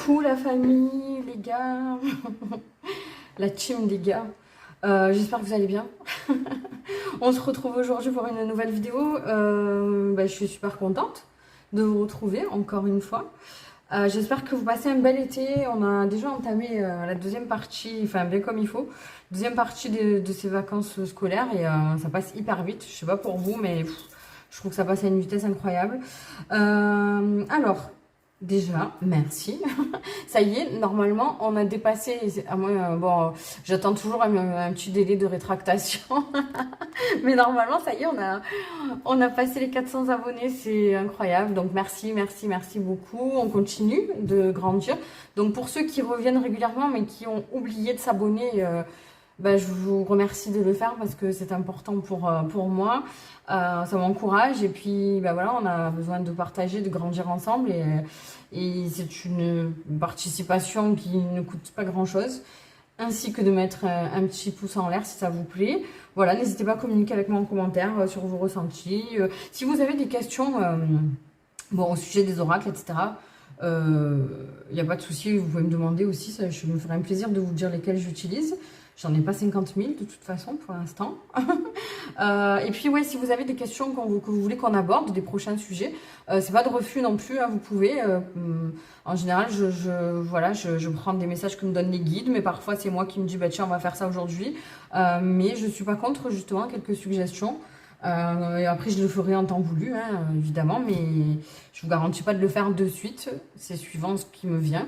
Coucou la famille, les gars, la team des gars, j'espère que vous allez bien. On se retrouve aujourd'hui pour une nouvelle vidéo. Je suis super contente de vous retrouver encore une fois. J'espère que vous passez un bel été. On a déjà entamé la deuxième partie, enfin bien comme il faut, deuxième partie de ces vacances scolaires et ça passe hyper vite. Je sais pas pour vous, mais je trouve que ça passe à une vitesse incroyable. Alors, déjà, merci. Ça y est, normalement, on a dépassé. Bon, j'attends toujours un petit délai de rétractation. Mais normalement, ça y est, on a passé les 400 abonnés. C'est incroyable. Donc, merci, merci, merci beaucoup. On continue de grandir. Donc, pour ceux qui reviennent régulièrement, mais qui ont oublié de s'abonner, je vous remercie de le faire parce que c'est important pour moi. Ça m'encourage et puis voilà, on a besoin de partager, de grandir ensemble et c'est une participation qui ne coûte pas grand chose, ainsi que de mettre un petit pouce en l'air si ça vous plaît. Voilà, n'hésitez pas à communiquer avec moi en commentaire sur vos ressentis. Si vous avez des questions au sujet des oracles, etc., il n'y a pas de souci, vous pouvez me demander aussi, ça, je me ferai un plaisir de vous dire lesquels j'utilise. J'en ai pas 50 000 de toute façon pour l'instant. Et puis ouais, si vous avez des questions que vous voulez qu'on aborde, des prochains sujets, c'est pas de refus non plus, hein, vous pouvez. En général, je prends des messages que me donnent les guides, mais parfois c'est moi qui me dis tiens on va faire ça aujourd'hui. Mais je suis pas contre justement quelques suggestions. Et après je le ferai en temps voulu, hein, évidemment, mais je vous garantis pas de le faire de suite. C'est suivant ce qui me vient.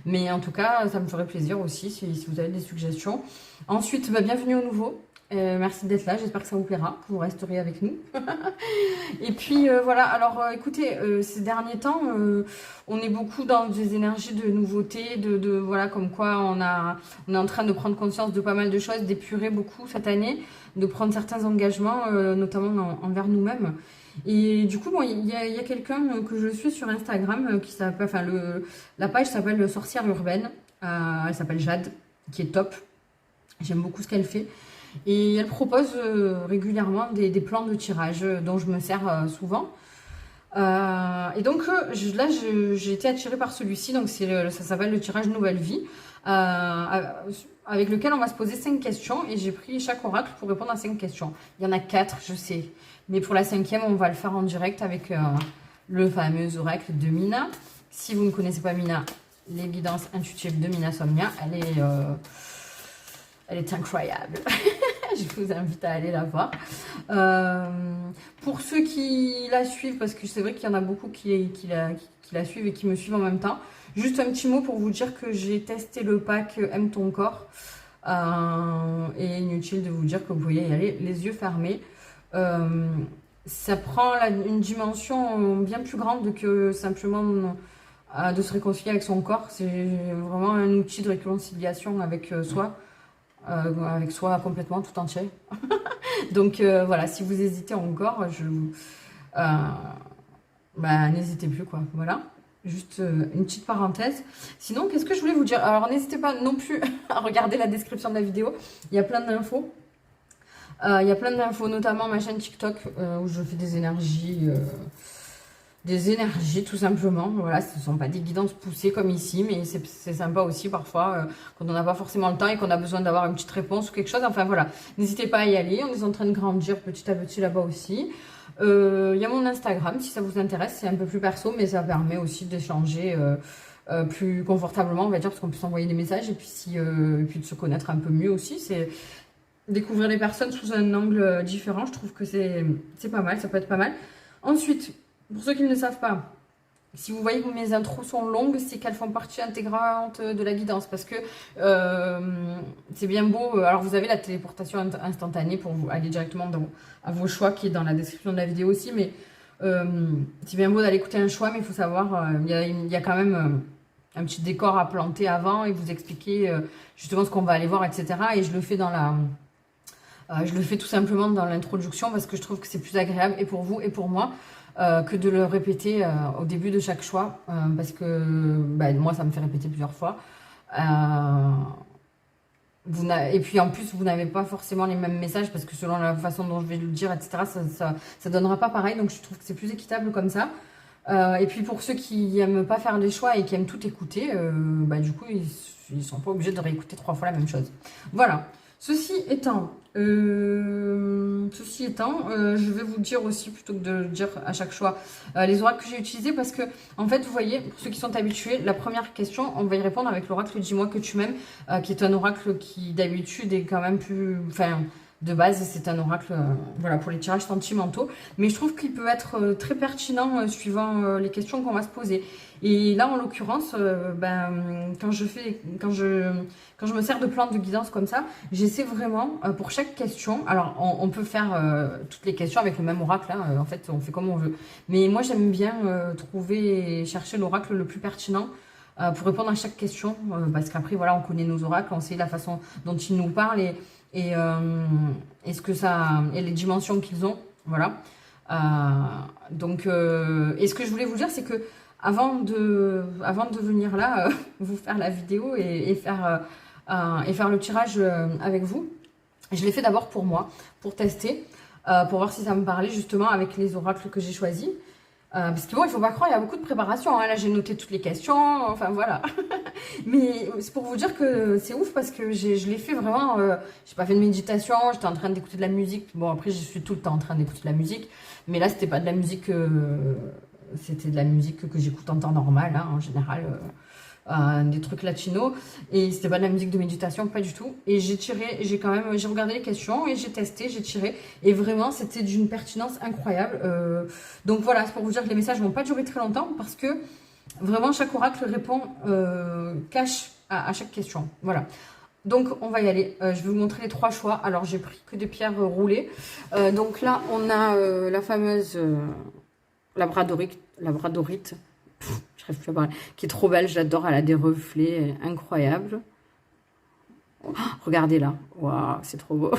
Mais en tout cas, ça me ferait plaisir aussi si vous avez des suggestions. Ensuite, bienvenue au nouveau. Merci d'être là, j'espère que ça vous plaira, que vous resterez avec nous. Et puis voilà, alors écoutez, ces derniers temps, on est beaucoup dans des énergies de nouveauté, voilà, comme quoi on est en train de prendre conscience de pas mal de choses, d'épurer beaucoup cette année, de prendre certains engagements, notamment envers nous-mêmes. Et du coup, il y a quelqu'un que je suis sur Instagram qui s'appelle, la page s'appelle Sorcière Urbaine. Elle s'appelle Jade, qui est top. J'aime beaucoup ce qu'elle fait. Et elle propose régulièrement des plans de tirage dont je me sers souvent. Et donc là, j'ai été attirée par celui-ci. Donc ça s'appelle le tirage Nouvelle Vie, avec lequel on va se poser 5 questions. Et j'ai pris chaque oracle pour répondre à 5 questions. Il y en a 4, je sais. Mais pour la 5e, on va le faire en direct avec le fameux oracle de Mina. Si vous ne connaissez pas Mina, les guidances intuitives de Mina Somnia, elle est incroyable. Je vous invite à aller la voir. Pour ceux qui la suivent, parce que c'est vrai qu'il y en a beaucoup qui la suivent et qui me suivent en même temps, juste un petit mot pour vous dire que j'ai testé le pack Aime ton corps. Et inutile de vous dire que vous pouvez y aller les yeux fermés. Ça prend une dimension bien plus grande que simplement de se réconcilier avec son corps. C'est vraiment un outil de réconciliation avec soi. Avec soi complètement tout entier. Donc voilà, si vous hésitez encore, n'hésitez plus quoi. Voilà, juste une petite parenthèse. Sinon, qu'est-ce que je voulais vous dire? Alors n'hésitez pas non plus à regarder la description de la vidéo. Il y a plein d'infos. Il y a plein d'infos, notamment ma chaîne TikTok où je fais des énergies tout simplement. Voilà, ce ne sont pas des guidances poussées comme ici, mais c'est sympa aussi parfois quand on n'a pas forcément le temps et qu'on a besoin d'avoir une petite réponse ou quelque chose. Enfin voilà, n'hésitez pas à y aller. On est en train de grandir petit à petit là-bas aussi. Il y a mon Instagram si ça vous intéresse, c'est un peu plus perso, mais ça permet aussi d'échanger plus confortablement, on va dire, parce qu'on peut s'envoyer des messages et puis de se connaître un peu mieux aussi. C'est découvrir les personnes sous un angle différent. Je trouve que c'est pas mal, ça peut être pas mal. Ensuite, pour ceux qui ne le savent pas, si vous voyez que mes intros sont longues, c'est qu'elles font partie intégrante de la guidance. Parce que c'est bien beau. Alors, vous avez la téléportation instantanée pour vous aller directement à vos choix, qui est dans la description de la vidéo aussi. Mais c'est bien beau d'aller écouter un choix, mais il faut savoir, il y a quand même un petit décor à planter avant et vous expliquer justement ce qu'on va aller voir, etc. Et je le fais je le fais tout simplement dans l'introduction parce que je trouve que c'est plus agréable et pour vous et pour moi. Que de le répéter au début de chaque choix parce que moi ça me fait répéter plusieurs fois et puis en plus vous n'avez pas forcément les mêmes messages parce que selon la façon dont je vais le dire, etc., ça donnera pas pareil, donc je trouve que c'est plus équitable comme ça. Et puis pour ceux qui n'aiment pas faire les choix et qui aiment tout écouter, bah, du coup, ils ne sont pas obligés de réécouter 3 fois la même chose. Voilà. Ceci étant, je vais vous dire aussi, plutôt que de dire à chaque choix, les oracles que j'ai utilisés, parce que, en fait, vous voyez, pour ceux qui sont habitués, la première question, on va y répondre avec l'oracle Dis-moi que tu m'aimes, qui est un oracle qui, d'habitude, est quand même plus... Enfin, de base, c'est un oracle voilà, pour les tirages sentimentaux, mais je trouve qu'il peut être très pertinent suivant les questions qu'on va se poser. Et là, en l'occurrence, quand je me sers de plantes de guidance comme ça, j'essaie vraiment, pour chaque question, alors on peut faire toutes les questions avec le même oracle, hein, en fait, on fait comme on veut. Mais moi, j'aime bien trouver et chercher l'oracle le plus pertinent pour répondre à chaque question, parce qu'après, voilà, on connaît nos oracles, on sait la façon dont ils nous parlent et ce que ça, et les dimensions qu'ils ont, voilà. Et ce que je voulais vous dire, c'est que avant de venir là, vous faire la vidéo et faire le tirage avec vous, je l'ai fait d'abord pour moi, pour tester, pour voir si ça me parlait justement avec les oracles que j'ai choisis. Parce que bon, il faut pas croire, il y a beaucoup de préparation. Hein. Là, j'ai noté toutes les questions, enfin voilà. Mais c'est pour vous dire que c'est ouf parce que je l'ai fait vraiment. J'ai pas fait de méditation, j'étais en train d'écouter de la musique. Bon, après, je suis tout le temps en train d'écouter de la musique. Mais là, c'était pas de la musique. C'était de la musique que j'écoute en temps normal, hein, en général. Des trucs latinos, et c'était pas de la musique de méditation, pas du tout. Et j'ai regardé les questions et j'ai testé, j'ai tiré, et vraiment c'était d'une pertinence incroyable. Donc voilà, c'est pour vous dire que les messages vont pas durer très longtemps parce que vraiment chaque oracle répond cache à chaque question. Voilà. Donc on va y aller. Je vais vous montrer les 3 choix. Alors j'ai pris que des pierres roulées. Donc là on a la fameuse labradorite. Je rêve plus à parler. Qui est trop belle, j'adore, elle a des reflets incroyables. Oh, regardez là, waouh, c'est trop beau.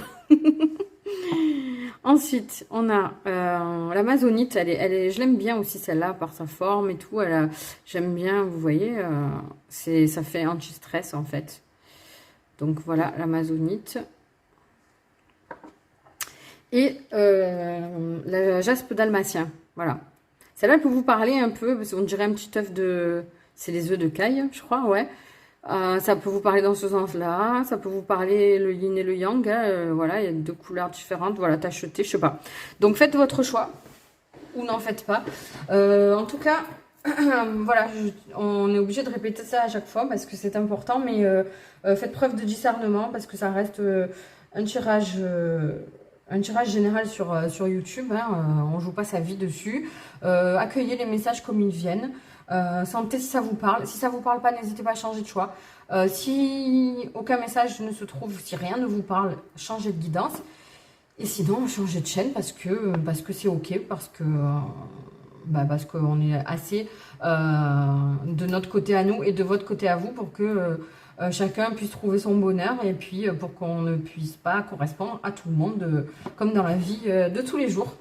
Ensuite, on a l'amazonite, je l'aime bien aussi celle-là, par sa forme et tout. J'aime bien, vous voyez, ça fait anti-stress en fait. Donc voilà, l'amazonite. Et la jaspe dalmatien, voilà. Celle-là peut vous parler un peu, parce qu'on dirait un petit œuf de... C'est les œufs de caille, je crois, ouais. Ça peut vous parler dans ce sens-là. Ça peut vous parler le yin et le yang. Hein, voilà, il y a 2 couleurs différentes. Voilà, tacheté, je sais pas. Donc, faites votre choix. Ou n'en faites pas. En tout cas, voilà, on est obligé de répéter ça à chaque fois, parce que c'est important. Mais faites preuve de discernement, parce que ça reste un tirage général sur YouTube, hein, on ne joue pas sa vie dessus. Accueillez les messages comme ils viennent. Sentez si ça vous parle. Si ça ne vous parle pas, n'hésitez pas à changer de choix. Si aucun message ne se trouve, si rien ne vous parle, changez de guidance. Et sinon, changez de chaîne parce que c'est ok, parce qu'on est assez de notre côté à nous et de votre côté à vous pour que... chacun puisse trouver son bonheur et puis pour qu'on ne puisse pas correspondre à tout le monde comme dans la vie de tous les jours.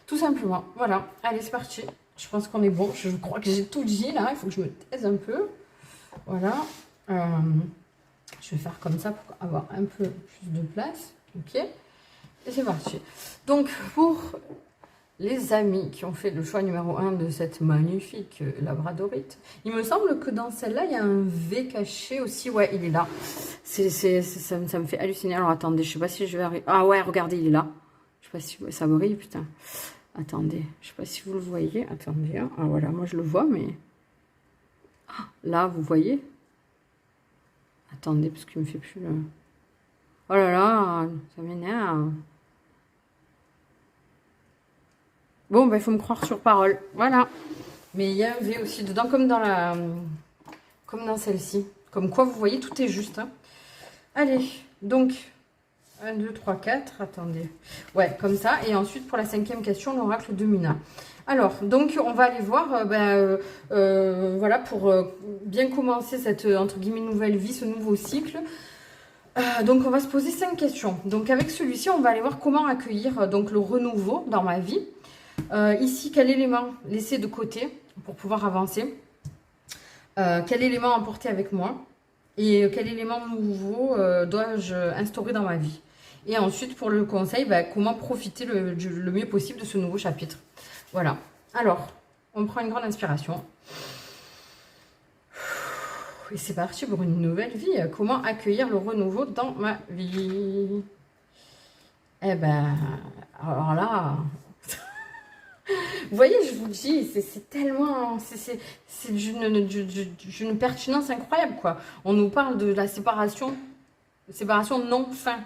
Tout simplement. Voilà. Allez, c'est parti. Je pense qu'on est bon. Je crois que j'ai tout dit là. Il faut que je me taise un peu. Voilà. Je vais faire comme ça pour avoir un peu plus de place. Ok. Et c'est parti. Donc, pour les amis qui ont fait le choix numéro 1 de cette magnifique labradorite, il me semble que dans celle-là, il y a un V caché aussi. Ouais, il est là. Ça me fait halluciner. Alors, attendez, je sais pas si je vais arriver. Ah ouais, regardez, il est là. Je sais pas si ça brille, putain. Attendez, je sais pas si vous le voyez. Attendez, hein. Ah voilà, moi je le vois, mais... Ah, là, vous voyez? Attendez, parce qu'il me fait plus le... Oh là là, ça m'énerve. Bon, bah, il faut me croire sur parole. Voilà. Mais il y a un V aussi dedans, comme dans celle-ci. Comme quoi, vous voyez, tout est juste. Hein. Allez, donc, 1, 2, 3, 4. Attendez. Ouais, comme ça. Et ensuite, pour la 5e question, l'oracle de Mina. Alors, donc, on va aller voir, voilà, pour bien commencer cette, entre guillemets, nouvelle vie, ce nouveau cycle. Donc, on va se poser 5 questions. Donc, avec celui-ci, on va aller voir comment accueillir donc, le renouveau dans ma vie. Ici, quel élément laisser de côté pour pouvoir avancer? Quel élément emporter avec moi? Et quel élément nouveau dois-je instaurer dans ma vie? Et ensuite, pour le conseil, comment profiter le mieux possible de ce nouveau chapitre? Voilà. Alors, On prend une grande inspiration. Et c'est parti pour une nouvelle vie. Comment accueillir le renouveau dans ma vie? Eh ben, alors là... Vous voyez, je vous dis, c'est tellement... C'est d'une pertinence incroyable, quoi. On nous parle de la séparation non fin.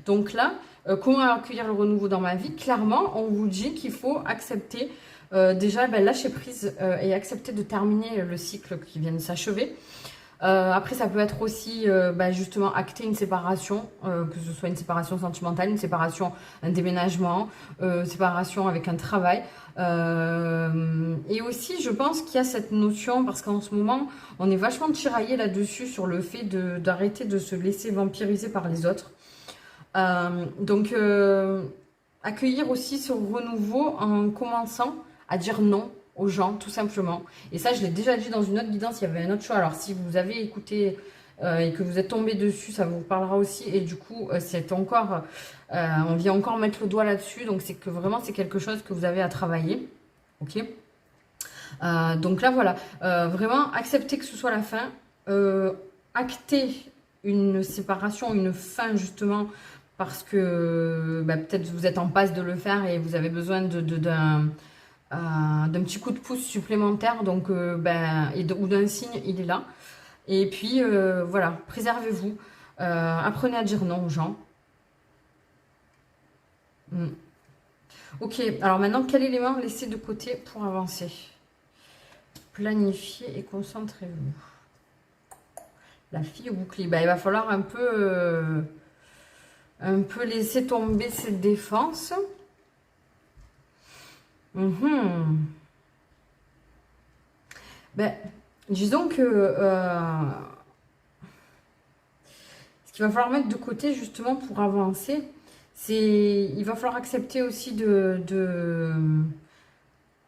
Donc là, comment accueillir le renouveau dans ma vie? Clairement, on vous dit qu'il faut accepter, déjà, lâcher prise et accepter de terminer le cycle qui vient de s'achever. Après, ça peut être aussi justement acter une séparation, que ce soit une séparation sentimentale, une séparation, un déménagement, séparation avec un travail. Et aussi, je pense qu'il y a cette notion, parce qu'en ce moment, on est vachement tiraillé là-dessus sur le fait d'arrêter de se laisser vampiriser par les autres. Donc, accueillir aussi ce renouveau en commençant à dire non aux gens, tout simplement. Et ça, je l'ai déjà dit dans une autre guidance, il y avait un autre choix. Alors, si vous avez écouté et que vous êtes tombé dessus, ça vous parlera aussi. Et du coup, c'est encore, on vient encore mettre le doigt là-dessus. Donc, c'est que vraiment, c'est quelque chose que vous avez à travailler. Ok. Donc là, voilà. Vraiment, accepter que ce soit la fin. Acter une séparation, une fin, justement, parce que peut-être vous êtes en passe de le faire et vous avez besoin d'un petit coup de pouce supplémentaire, donc ou d'un signe, il est là. Et puis voilà, préservez-vous, apprenez à dire non aux gens. Ok, alors maintenant, quel élément laisser de côté pour avancer? Planifiez et concentrez-vous. La fille au bouclier, il va falloir un peu laisser tomber cette défense. Disons que ce qu'il va falloir mettre de côté justement pour avancer, il va falloir accepter aussi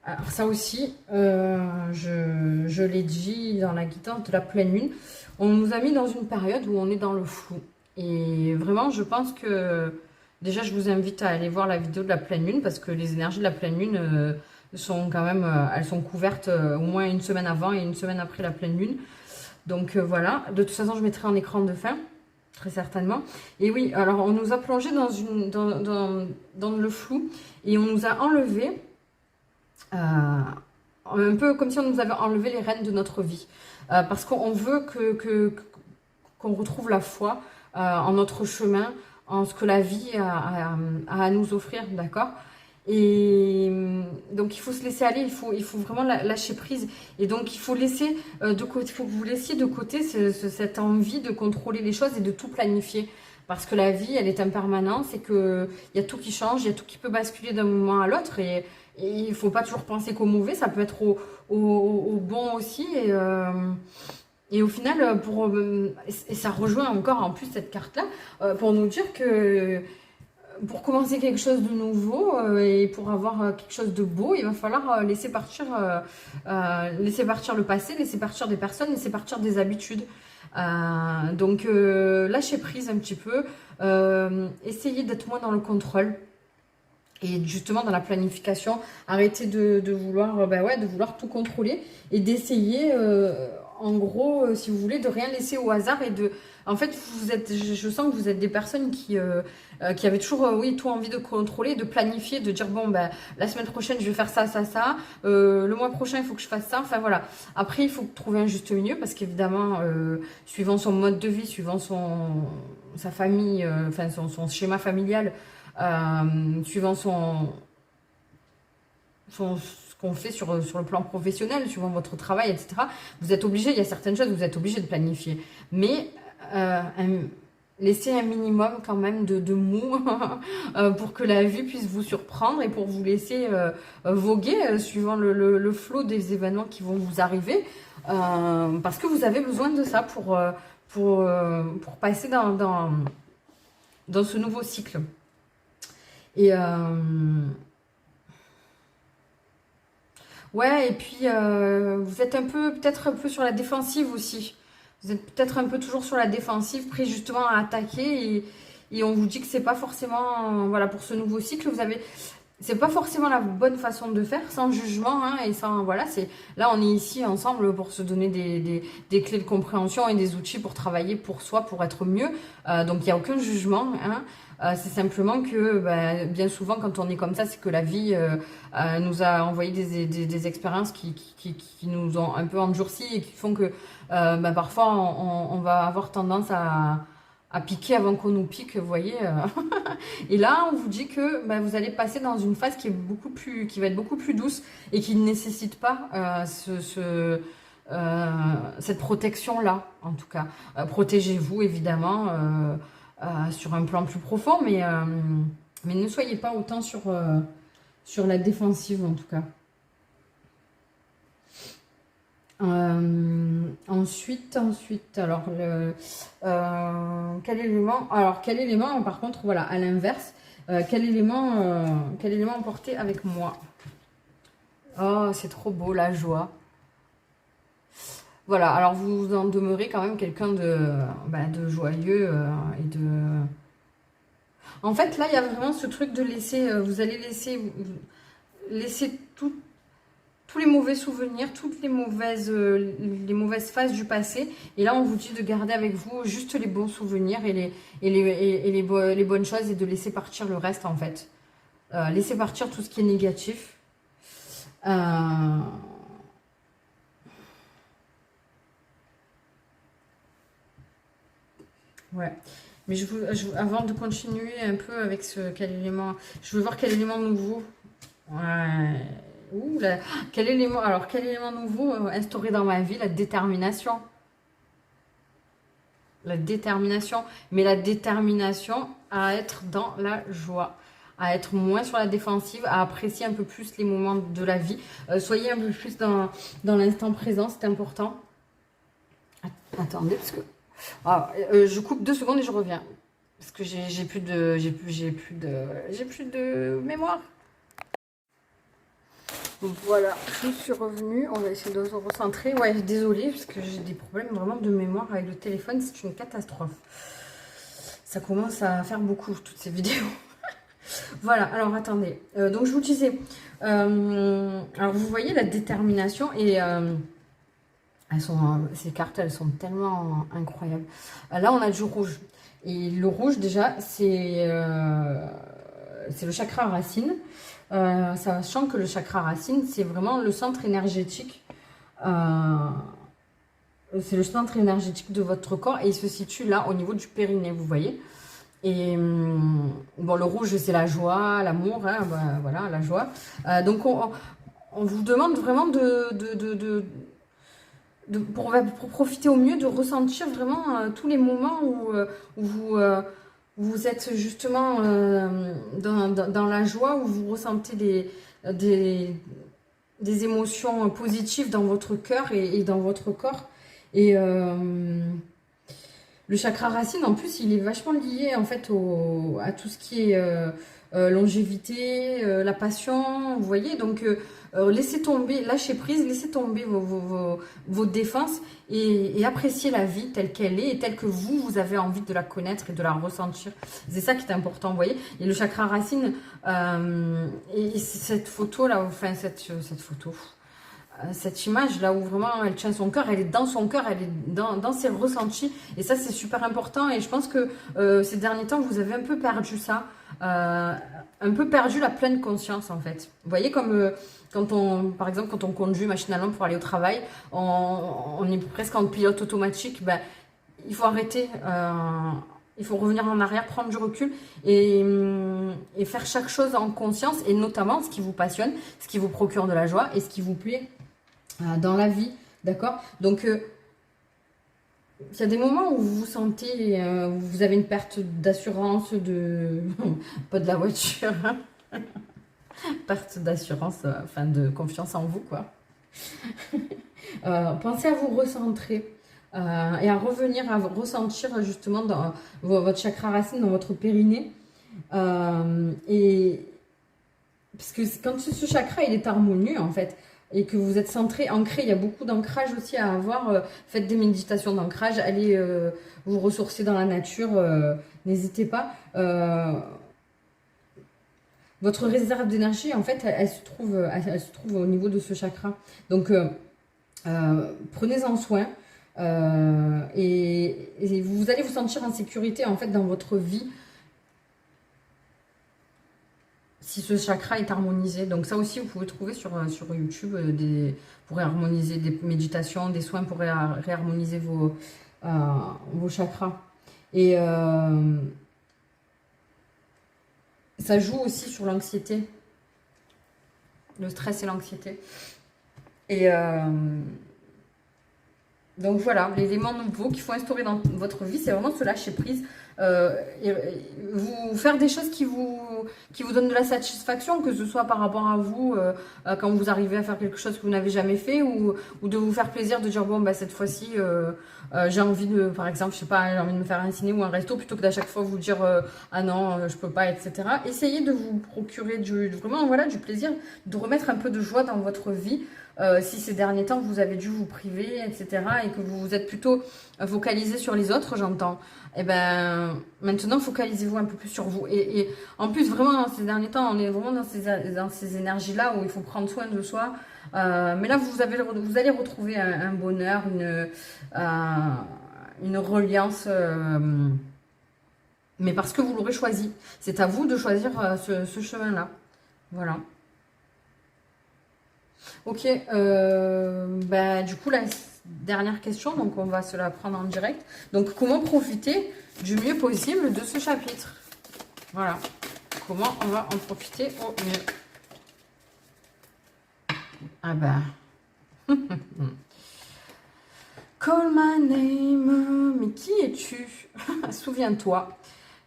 alors ça aussi, je l'ai dit dans la guidance de la pleine lune, on nous a mis dans une période où on est dans le flou. Et vraiment, je pense que déjà, je vous invite à aller voir la vidéo de la pleine lune parce que les énergies de la pleine lune sont quand même, elles sont couvertes au moins une semaine avant et une semaine après la pleine lune. Donc voilà, de toute façon, je mettrai en écran de fin, très certainement. Et oui, alors on nous a plongé dans le flou et on nous a enlevé, un peu comme si on nous avait enlevé les rênes de notre vie. Parce qu'on veut qu'on retrouve la foi en notre chemin, en ce que la vie a à nous offrir, d'accord? Et donc il faut se laisser aller, il faut vraiment lâcher prise. Et donc il faut laisser de côté, il faut que vous laissiez de côté cette envie de contrôler les choses et de tout planifier. Parce que la vie, elle est impermanente, c'est qu'il y a tout qui change, il y a tout qui peut basculer d'un moment à l'autre. Et il ne faut pas toujours penser qu'au mauvais, ça peut être au bon aussi. Et au final, et ça rejoint encore en plus cette carte-là, pour nous dire que pour commencer quelque chose de nouveau et pour avoir quelque chose de beau, il va falloir laisser partir le passé, laisser partir des personnes, laisser partir des habitudes. Donc lâcher prise un petit peu, essayez d'être moins dans le contrôle. Et justement dans la planification, arrêtez de vouloir, de vouloir tout contrôler et d'essayer, en gros, si vous voulez, de rien laisser au hasard et de... En fait, je sens que vous êtes des personnes qui avaient toujours, tout envie de contrôler, de planifier, de dire, bon, la semaine prochaine, je vais faire ça, ça, ça. Le mois prochain, il faut que je fasse ça. Enfin, voilà. Après, il faut trouver un juste milieu parce qu'évidemment, suivant son mode de vie, suivant sa famille, son schéma familial, suivant ce qu'on fait sur le plan professionnel, suivant votre travail, etc. Vous êtes obligé, il y a certaines choses, vous êtes obligé de planifier. Mais laissez un minimum quand même de mou pour que la vie puisse vous surprendre et pour vous laisser voguer suivant le flot des événements qui vont vous arriver. Parce que vous avez besoin de ça pour passer dans ce nouveau cycle. Et ouais, et puis vous êtes peut-être un peu sur la défensive aussi. Vous êtes peut-être un peu toujours sur la défensive, prêt justement à attaquer. Et on vous dit que c'est pas forcément, voilà, pour ce nouveau cycle, vous avez c'est pas forcément la bonne façon de faire, sans jugement, hein, et sans, voilà, là on est ici ensemble pour se donner des clés de compréhension et des outils pour travailler pour soi, pour être mieux. Donc il n'y a aucun jugement, hein. C'est simplement que bah, bien souvent quand on est comme ça, c'est que la vie nous a envoyé des expériences qui nous ont un peu endurcis et qui font que bah, parfois on va avoir tendance à piquer avant qu'on nous pique, vous voyez. Et là, on vous dit que bah, vous allez passer dans une phase qui va être beaucoup plus douce et qui ne nécessite pas cette protection-là, en tout cas. Protégez-vous, évidemment, sur un plan plus profond, mais ne soyez pas autant sur la défensive, en tout cas. Ensuite, alors quel élément? Alors quel élément, par contre, voilà, à l'inverse, quel élément emporter avec moi? Oh, c'est trop beau, la joie. Voilà, alors vous en demeurez quand même quelqu'un de joyeux et de. En fait, là, il y a vraiment ce truc de laisser. Vous allez laisser tous les mauvais souvenirs, toutes les mauvaises phases du passé. Et là, on vous dit de garder avec vous juste les bons souvenirs et les bonnes choses et de laisser partir le reste, en fait. Laisser partir tout ce qui est négatif. Ouais. Mais avant de continuer un peu avec quel élément, je veux voir quel élément nouveau. Ouais. Ouh là. Quel élément nouveau instauré dans ma vie? La détermination. La détermination. Mais la détermination à être dans la joie. À être moins sur la défensive, à apprécier un peu plus les moments de la vie. Soyez un peu plus dans l'instant présent, c'est important. Attendez, parce que... Ah, je coupe 2 secondes et je reviens. Parce que j'ai plus de mémoire. Voilà, je suis revenue. On va essayer de se recentrer. Ouais, désolée, parce que j'ai des problèmes vraiment de mémoire avec le téléphone. C'est une catastrophe. Ça commence à faire beaucoup, toutes ces vidéos. Voilà, alors attendez. Donc, je vous disais... alors, vous voyez la détermination et... ces cartes, elles sont tellement incroyables. Là, on a du rouge. Et le rouge, déjà, c'est le chakra racine. Sachant que le chakra racine, c'est vraiment le centre énergétique. C'est le centre énergétique de votre corps et il se situe là, au niveau du périnée, vous voyez. Et bon, le rouge, c'est la joie, l'amour, hein, bah, voilà, la joie. Donc, on vous demande vraiment pour profiter au mieux, de ressentir vraiment tous les moments où vous êtes justement dans la joie, où vous ressentez des émotions positives dans votre cœur et dans votre corps. Et le chakra racine, en plus, il est vachement lié en fait à tout ce qui est longévité, la passion, vous voyez. Donc, laissez tomber, lâchez prise, laissez tomber vos défenses et appréciez la vie telle qu'elle est et telle que vous avez envie de la connaître et de la ressentir. C'est ça qui est important, vous voyez. Et le chakra racine, et cette photo-là, enfin cette photo... Cette image là où vraiment elle tient son cœur, elle est dans son cœur, elle est dans ses ressentis et ça c'est super important et je pense que ces derniers temps vous avez un peu perdu ça, un peu perdu la pleine conscience en fait. Vous voyez comme par exemple quand on conduit machinalement pour aller au travail, on est presque en pilote automatique, ben, il faut arrêter, il faut revenir en arrière, prendre du recul et faire chaque chose en conscience et notamment ce qui vous passionne, ce qui vous procure de la joie et ce qui vous plaît dans la vie, d'accord? Donc, il y a des moments où vous vous sentez, où vous avez une perte d'assurance, pas de la voiture, hein. Perte d'assurance, enfin de confiance en vous, quoi. Pensez à vous recentrer et à revenir à ressentir justement dans votre chakra racine, dans votre périnée. Et parce que quand ce chakra il est harmonieux en fait, et que vous êtes centré, ancré, il y a beaucoup d'ancrage aussi à avoir. Faites des méditations d'ancrage, allez vous ressourcer dans la nature, n'hésitez pas. votre réserve d'énergie, en fait, elle se trouve au niveau de ce chakra. Donc, prenez-en soin. Et vous allez vous sentir en sécurité, en fait, dans votre vie si ce chakra est harmonisé. Donc ça aussi, vous pouvez trouver sur YouTube pour harmoniser des méditations, des soins pour réharmoniser vos chakras. Et ça joue aussi sur l'anxiété, le stress et l'anxiété. Et donc voilà, l'élément nouveau qu'il faut instaurer dans votre vie, c'est vraiment se lâcher prise. Vous faire des choses qui vous donnent de la satisfaction, que ce soit par rapport à vous, quand vous arrivez à faire quelque chose que vous n'avez jamais fait, ou de vous faire plaisir de dire bon bah cette fois-ci j'ai envie de, par exemple, je sais pas, j'ai envie de me faire un ciné ou un resto, plutôt que d'à chaque fois vous dire ah non je peux pas, etc. Essayez de vous procurer vraiment voilà, du plaisir, de remettre un peu de joie dans votre vie. Si ces derniers temps vous avez dû vous priver, etc., et que vous êtes plutôt focalisé sur les autres, j'entends, et ben maintenant focalisez-vous un peu plus sur vous. Et en plus, vraiment, ces derniers temps, on est vraiment dans ces énergies-là où il faut prendre soin de soi. Mais là, vous allez retrouver un bonheur, une reliance, mais parce que vous l'aurez choisi. C'est à vous de choisir ce chemin-là. Voilà. Ok, bah, du coup, la dernière question, donc on va se la prendre en direct. Donc, comment profiter du mieux possible de ce chapitre? Voilà, comment on va en profiter au mieux? Ah bah... Call my name, mais qui es-tu? Souviens-toi.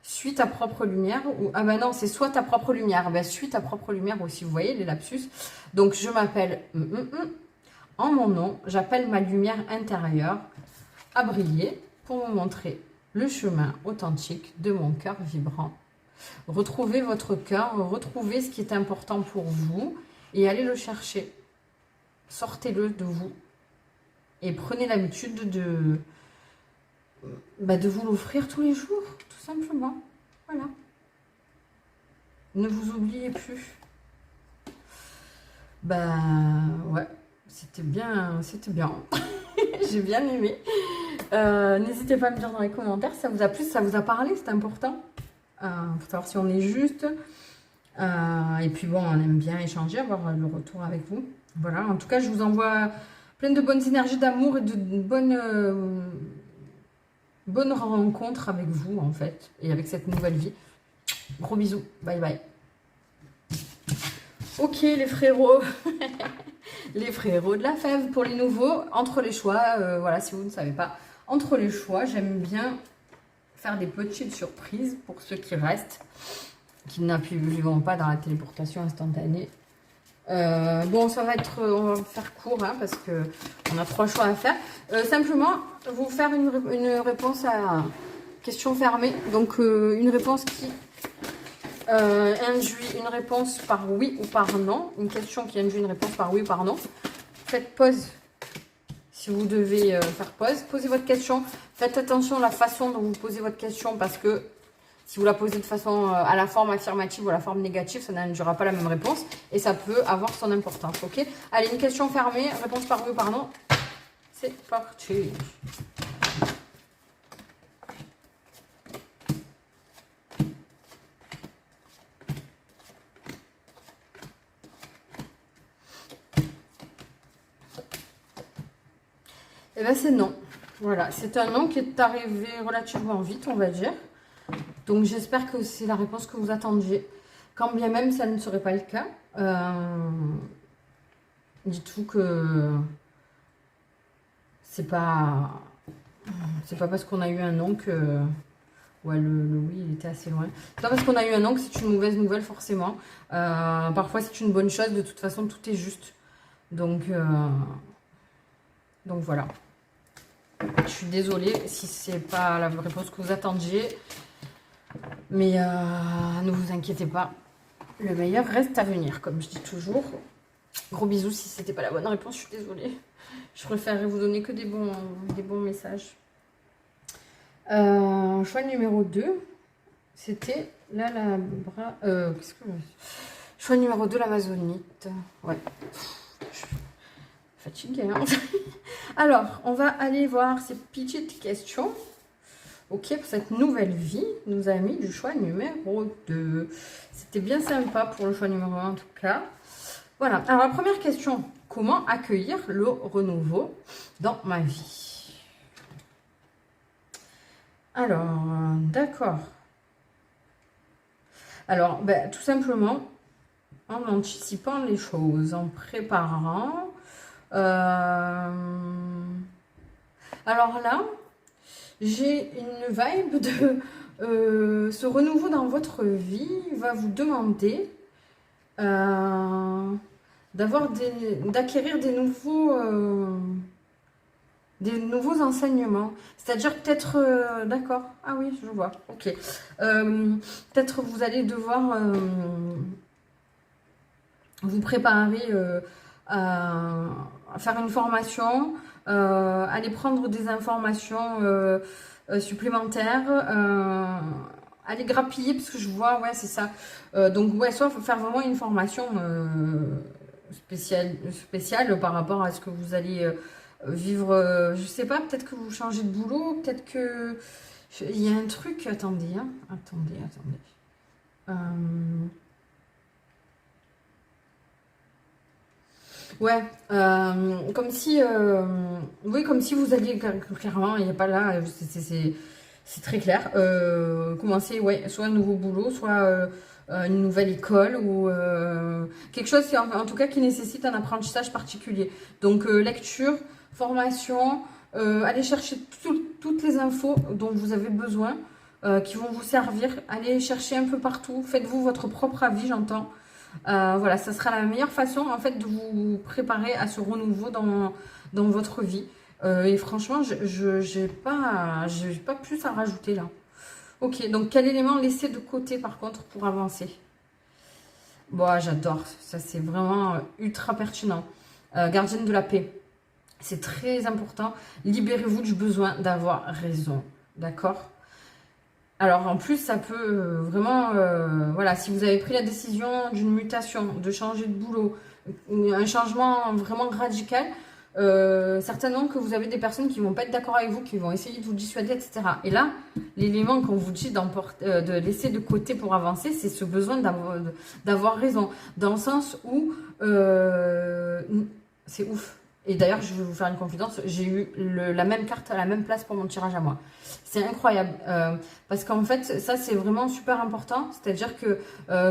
Suis ta propre lumière, ou ah bah non, c'est soit ta propre lumière, bah suis ta propre lumière aussi, vous voyez les lapsus. Donc je m'appelle en mon nom, j'appelle ma lumière intérieure à briller pour me montrer le chemin authentique de mon cœur vibrant. Retrouvez votre cœur, retrouvez ce qui est important pour vous et allez le chercher. Sortez-le de vous et prenez l'habitude de vous l'offrir tous les jours, tout simplement. Voilà. Ne vous oubliez plus. Ouais, c'était bien, c'était bien. J'ai bien aimé. N'hésitez pas à me dire dans les commentaires si ça vous a plu, si ça vous a parlé, c'est important. Pour savoir si on est juste. Et puis bon, on aime bien échanger, avoir le retour avec vous. Voilà, en tout cas, je vous envoie plein de bonnes énergies d'amour et de bonnes rencontres avec vous, en fait, et avec cette nouvelle vie. Gros bisous, bye bye. Ok, les frérots, les frérots de la fève, pour les nouveaux, entre les choix, voilà, si vous ne savez pas, entre les choix, j'aime bien faire des petites surprises pour ceux qui restent, qui n'appuieront pas dans la téléportation instantanée. Bon, ça va être, on va faire court, hein, parce que on a 3 choix à faire. Simplement, vous faire une réponse à question fermée. Donc, une réponse qui induit une réponse par oui ou par non. Une question qui induit une réponse par oui ou par non. Faites pause si vous devez faire pause. Posez votre question. Faites attention à la façon dont vous posez votre question, parce que si vous la posez de façon à la forme affirmative ou à la forme négative, ça n'induira pas la même réponse et ça peut avoir son importance. Ok, allez, une question fermée, réponse par oui ou par non. C'est parti. Et bien c'est non. Voilà, c'est un non qui est arrivé relativement vite, on va dire. Donc j'espère que c'est la réponse que vous attendiez. Quand bien même ça ne serait pas le cas, dites-vous que c'est pas parce qu'on a eu un non que... Ouais, le oui, il était assez loin. C'est pas parce qu'on a eu un non que c'est une mauvaise nouvelle, forcément. Parfois, c'est une bonne chose. De toute façon, tout est juste. Donc voilà. Je suis désolée si c'est pas la réponse que vous attendiez. Mais ne vous inquiétez pas. Le meilleur reste à venir, comme je dis toujours. Gros bisous si c'était pas la bonne réponse, je suis désolée. Je préférerais vous donner que des bons messages. Choix numéro 2, c'était Là, qu'est-ce que... Choix numéro 2, l'amazonite. Ouais. Je suis fatiguée, hein. Alors, on va aller voir ces petites questions. Ok, pour cette nouvelle vie, nous a mis du choix numéro 2. C'était bien sympa pour le choix numéro 1 en tout cas. Voilà, alors la première question. Comment accueillir le renouveau dans ma vie? Alors, d'accord. Alors, ben, tout simplement, en anticipant les choses, en préparant. Alors là, j'ai une vibe de ce renouveau dans votre vie va vous demander d'acquérir des nouveaux enseignements. C'est-à-dire peut-être, d'accord, ah oui, je vois, ok. Peut-être vous allez devoir vous préparer à faire une formation, aller prendre des informations supplémentaires, aller grappiller, parce que je vois, ouais, c'est ça. Donc, ouais, soit faut faire vraiment une formation spéciale par rapport à ce que vous allez vivre. Je sais pas, peut-être que vous changez de boulot, peut-être que... Il y a un truc, attendez, hein, attendez. Ouais, comme si, oui, comme si vous alliez clairement, il n'y a pas là, c'est très clair. Commencer, ouais, soit un nouveau boulot, soit une nouvelle école ou quelque chose qui, en tout cas, qui nécessite un apprentissage particulier. Donc, lecture, formation, allez chercher toutes les infos dont vous avez besoin, qui vont vous servir. Allez chercher un peu partout. Faites-vous votre propre avis, j'entends. Voilà, ça sera la meilleure façon en fait de vous préparer à ce renouveau dans votre vie. Et franchement, je n'ai pas plus à rajouter là. Ok, donc quel élément laisser de côté par contre pour avancer? Bon, j'adore, ça c'est vraiment ultra pertinent. Gardienne de la paix, c'est très important. Libérez-vous du besoin d'avoir raison, d'accord? Alors en plus, ça peut vraiment, voilà, si vous avez pris la décision d'une mutation, de changer de boulot, un changement vraiment radical, certainement que vous avez des personnes qui vont pas être d'accord avec vous, qui vont essayer de vous dissuader, etc. Et là, l'élément qu'on vous dit de laisser de côté pour avancer, c'est ce besoin d'avoir raison, dans le sens où c'est ouf. Et d'ailleurs, je vais vous faire une confidence, j'ai eu la même carte à la même place pour mon tirage à moi. C'est incroyable, parce qu'en fait, ça c'est vraiment super important, c'est-à-dire que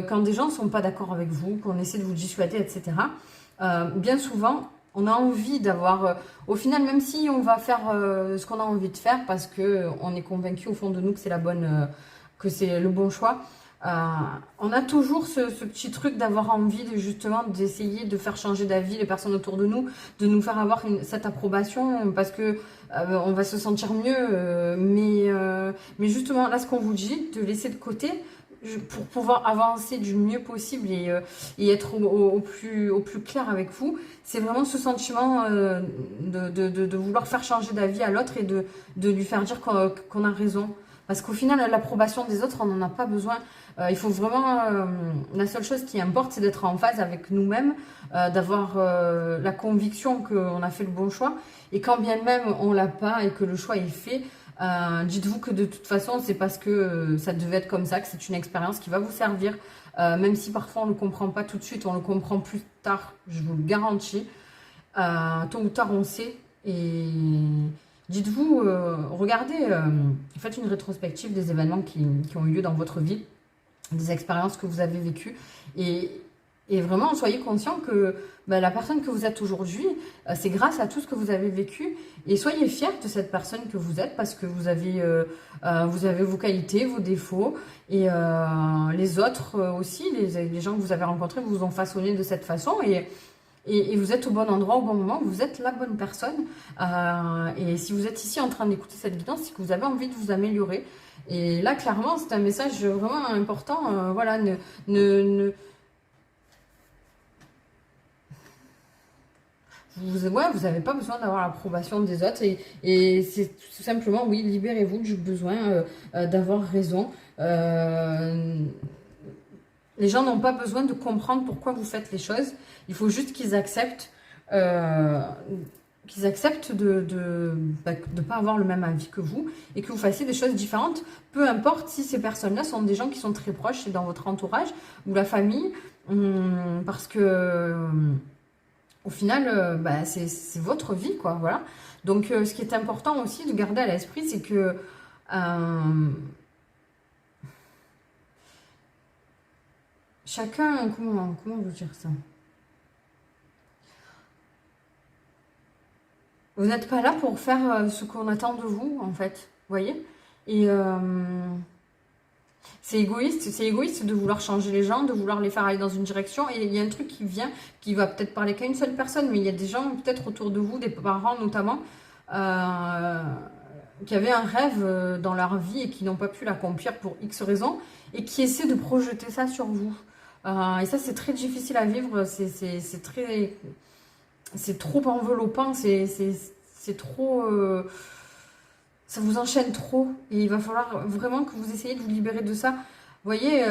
quand des gens ne sont pas d'accord avec vous, qu'on essaie de vous dissuader, etc., bien souvent, on a envie d'avoir, au final, même si on va faire ce qu'on a envie de faire, parce qu'on est convaincu au fond de nous que c'est que c'est le bon choix, on a toujours ce petit truc d'avoir envie de justement d'essayer de faire changer d'avis les personnes autour de nous faire avoir cette approbation parce que on va se sentir mieux. Mais justement, là, ce qu'on vous dit, de laisser de côté pour pouvoir avancer du mieux possible et être au plus clair avec vous, c'est vraiment ce sentiment de vouloir faire changer d'avis à l'autre et de lui faire dire qu'on a raison. Parce qu'au final, l'approbation des autres, on n'en a pas besoin. Il faut vraiment... la seule chose qui importe, c'est d'être en phase avec nous-mêmes, d'avoir la conviction qu'on a fait le bon choix. Et quand bien même on l'a pas et que le choix est fait, dites-vous que de toute façon, c'est parce que ça devait être comme ça, que c'est une expérience qui va vous servir. Même si parfois on ne le comprend pas tout de suite, on le comprend plus tard, je vous le garantis. Tôt ou tard, on sait. Et... dites-vous, regardez, faites une rétrospective des événements qui ont eu lieu dans votre vie, des expériences que vous avez vécues et vraiment soyez conscient que la personne que vous êtes aujourd'hui, c'est grâce à tout ce que vous avez vécu et soyez fiers de cette personne que vous êtes parce que vous avez vos qualités, vos défauts et les autres aussi, les gens que vous avez rencontrés vous ont façonné de cette façon et vous êtes au bon endroit, au bon moment, vous êtes la bonne personne. Et si vous êtes ici en train d'écouter cette guidance, c'est que vous avez envie de vous améliorer. Et là, clairement, c'est un message vraiment important. Voilà, vous n'avez pas besoin d'avoir l'approbation des autres. Et c'est tout simplement, oui, libérez-vous du besoin d'avoir raison. Les gens n'ont pas besoin de comprendre pourquoi vous faites les choses. Il faut juste qu'ils acceptent, de pas avoir le même avis que vous et que vous fassiez des choses différentes. Peu importe si ces personnes-là sont des gens qui sont très proches et dans votre entourage ou la famille, parce que au final, c'est votre vie, quoi. Voilà. Donc, ce qui est important aussi de garder à l'esprit, c'est que chacun, comment vous dire ça? Vous n'êtes pas là pour faire ce qu'on attend de vous, en fait. Vous voyez? Et c'est égoïste de vouloir changer les gens, de vouloir les faire aller dans une direction. Et il y a un truc qui vient, qui va peut-être parler qu'à une seule personne, mais il y a des gens peut-être autour de vous, des parents notamment, qui avaient un rêve dans leur vie et qui n'ont pas pu l'accomplir pour X raisons, et qui essaient de projeter ça sur vous. Et ça, c'est très difficile à vivre, c'est trop enveloppant, c'est trop... ça vous enchaîne trop, et il va falloir vraiment que vous essayiez de vous libérer de ça. Vous voyez,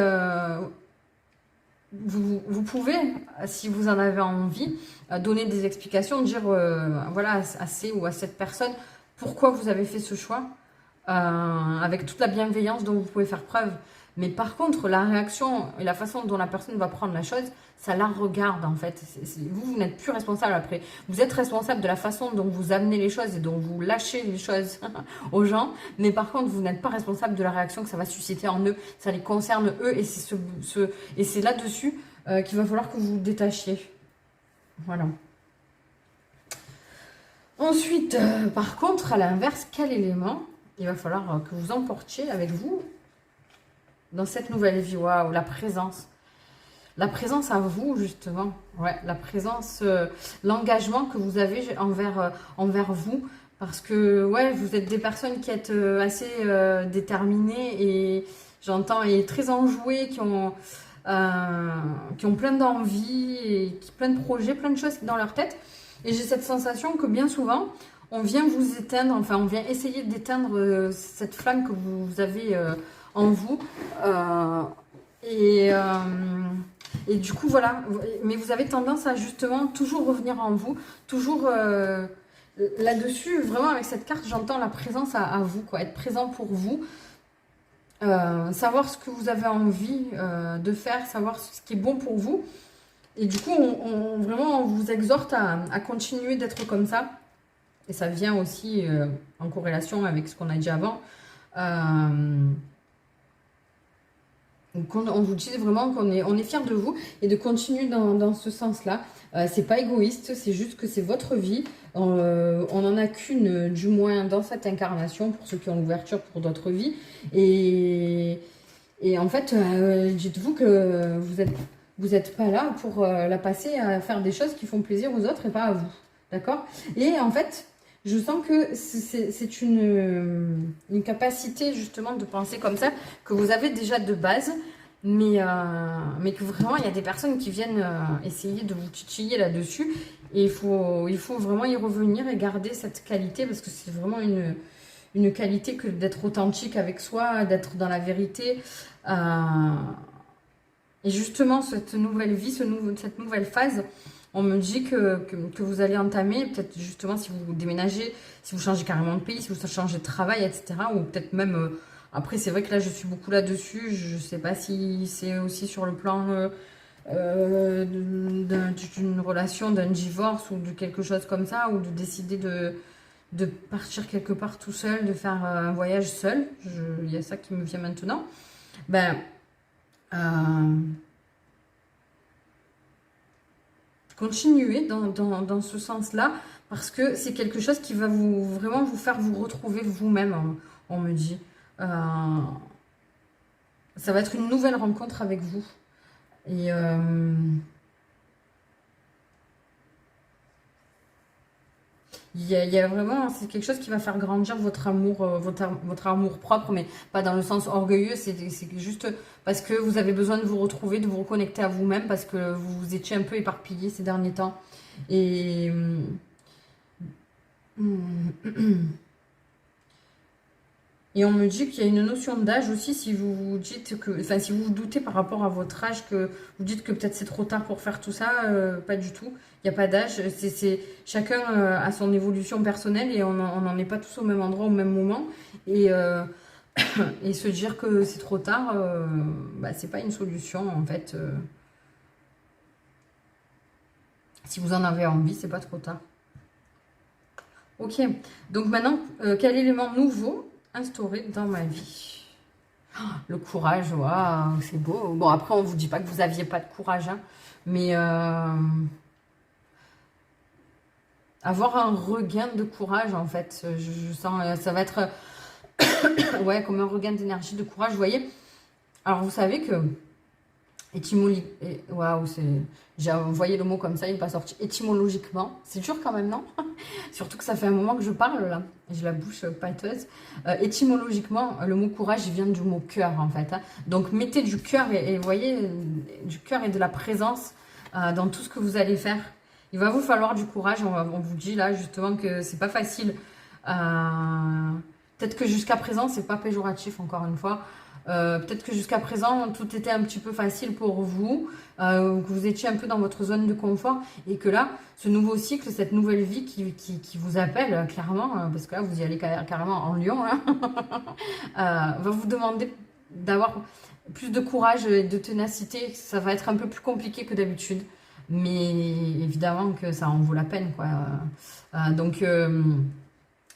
vous pouvez, si vous en avez envie, donner des explications, dire voilà, à ces ou à cette personne pourquoi vous avez fait ce choix, avec toute la bienveillance dont vous pouvez faire preuve. Mais par contre, la réaction et la façon dont la personne va prendre la chose, ça la regarde en fait. Vous n'êtes plus responsable après. Vous êtes responsable de la façon dont vous amenez les choses et dont vous lâchez les choses aux gens. Mais par contre, vous n'êtes pas responsable de la réaction que ça va susciter en eux. Ça les concerne eux et c'est là-dessus qu'il va falloir que vous vous détachiez. Voilà. Ensuite, par contre, à l'inverse, quel élément il va falloir que vous emportiez avec vous dans cette nouvelle vie? Waouh, la présence. La présence à vous, justement. Ouais, la présence, l'engagement que vous avez envers vous. Parce que, ouais, vous êtes des personnes qui êtes assez déterminées et, j'entends, et très enjouées, qui ont plein d'envie et plein de projets, plein de choses dans leur tête. Et j'ai cette sensation que bien souvent, on vient vous éteindre, enfin, on vient essayer d'éteindre cette flamme que vous avez en vous. Et du coup, voilà. Mais vous avez tendance à justement toujours revenir en vous, toujours là-dessus, vraiment avec cette carte, j'entends la présence à vous, quoi, être présent pour vous. Savoir ce que vous avez envie de faire, savoir ce qui est bon pour vous. Et du coup, vraiment, on vous exhorte à continuer d'être comme ça. Et ça vient aussi en corrélation avec ce qu'on a dit avant. Donc on vous dit vraiment qu'on est fiers de vous et de continuer dans ce sens-là. C'est pas égoïste, c'est juste que c'est votre vie. On n'en a qu'une, du moins dans cette incarnation, pour ceux qui ont l'ouverture pour d'autres vies. Et en fait, dites-vous que vous êtes pas là pour la passer à faire des choses qui font plaisir aux autres et pas à vous. D'accord? Et en fait, je sens que c'est une capacité justement de penser comme ça que vous avez déjà de base, mais que vraiment il y a des personnes qui viennent essayer de vous titiller là-dessus. Et il faut vraiment y revenir et garder cette qualité, parce que c'est vraiment une qualité que d'être authentique avec soi, d'être dans la vérité. Et justement, cette nouvelle vie, cette nouvelle phase, on me dit que vous allez entamer, peut-être justement si vous déménagez, si vous changez carrément de pays, si vous changez de travail, etc. Ou peut-être même, après c'est vrai que là je suis beaucoup là-dessus, je ne sais pas si c'est aussi sur le plan d'une relation, d'un divorce ou de quelque chose comme ça, ou de décider de partir quelque part tout seul, de faire un voyage seul. Il y a ça qui me vient maintenant. Ben... continuez dans ce sens-là, parce que c'est quelque chose qui va vraiment vous faire vous retrouver vous-même, on me dit. Ça va être une nouvelle rencontre avec vous. Et il y a vraiment, c'est quelque chose qui va faire grandir votre amour, votre amour propre, mais pas dans le sens orgueilleux, c'est juste parce que vous avez besoin de vous retrouver, de vous reconnecter à vous-même, parce que vous vous étiez un peu éparpillé ces derniers temps. Et Et on me dit qu'il y a une notion d'âge aussi, si vous vous dites que, enfin, si vous vous doutez par rapport à votre âge, que vous dites que peut-être c'est trop tard pour faire tout ça, pas du tout. Il n'y a pas d'âge. Chacun a son évolution personnelle et on n'en est pas tous au même endroit au même moment. Et, et se dire que c'est trop tard, bah, c'est pas une solution en fait. Si vous en avez envie, c'est pas trop tard. Ok, donc maintenant, quel élément nouveau instauré dans ma vie? Le courage, waouh, c'est beau. Bon, après, on vous dit pas que vous aviez pas de courage, hein, mais avoir un regain de courage, en fait. Je sens, ça va être, ouais, comme un regain d'énergie, de courage, vous voyez. Alors, vous savez que waouh, j'ai envoyé le mot comme ça, il n'est pas sorti. Étymologiquement, c'est dur quand même, non? Surtout que ça fait un moment que je parle là, j'ai la bouche pâteuse. Étymologiquement, le mot courage il vient du mot cœur en fait, hein. Donc mettez du cœur et vous voyez, du cœur et de la présence dans tout ce que vous allez faire. Il va vous falloir du courage, on vous dit là justement que c'est pas facile. Peut-être que jusqu'à présent, c'est pas péjoratif encore une fois. Peut-être que jusqu'à présent, tout était un petit peu facile pour vous, que vous étiez un peu dans votre zone de confort et que là, ce nouveau cycle, cette nouvelle vie qui vous appelle clairement, parce que là, vous y allez carrément en lion, hein, va vous demander d'avoir plus de courage et de ténacité. Ça va être un peu plus compliqué que d'habitude, mais évidemment que ça en vaut la peine, quoi. Donc,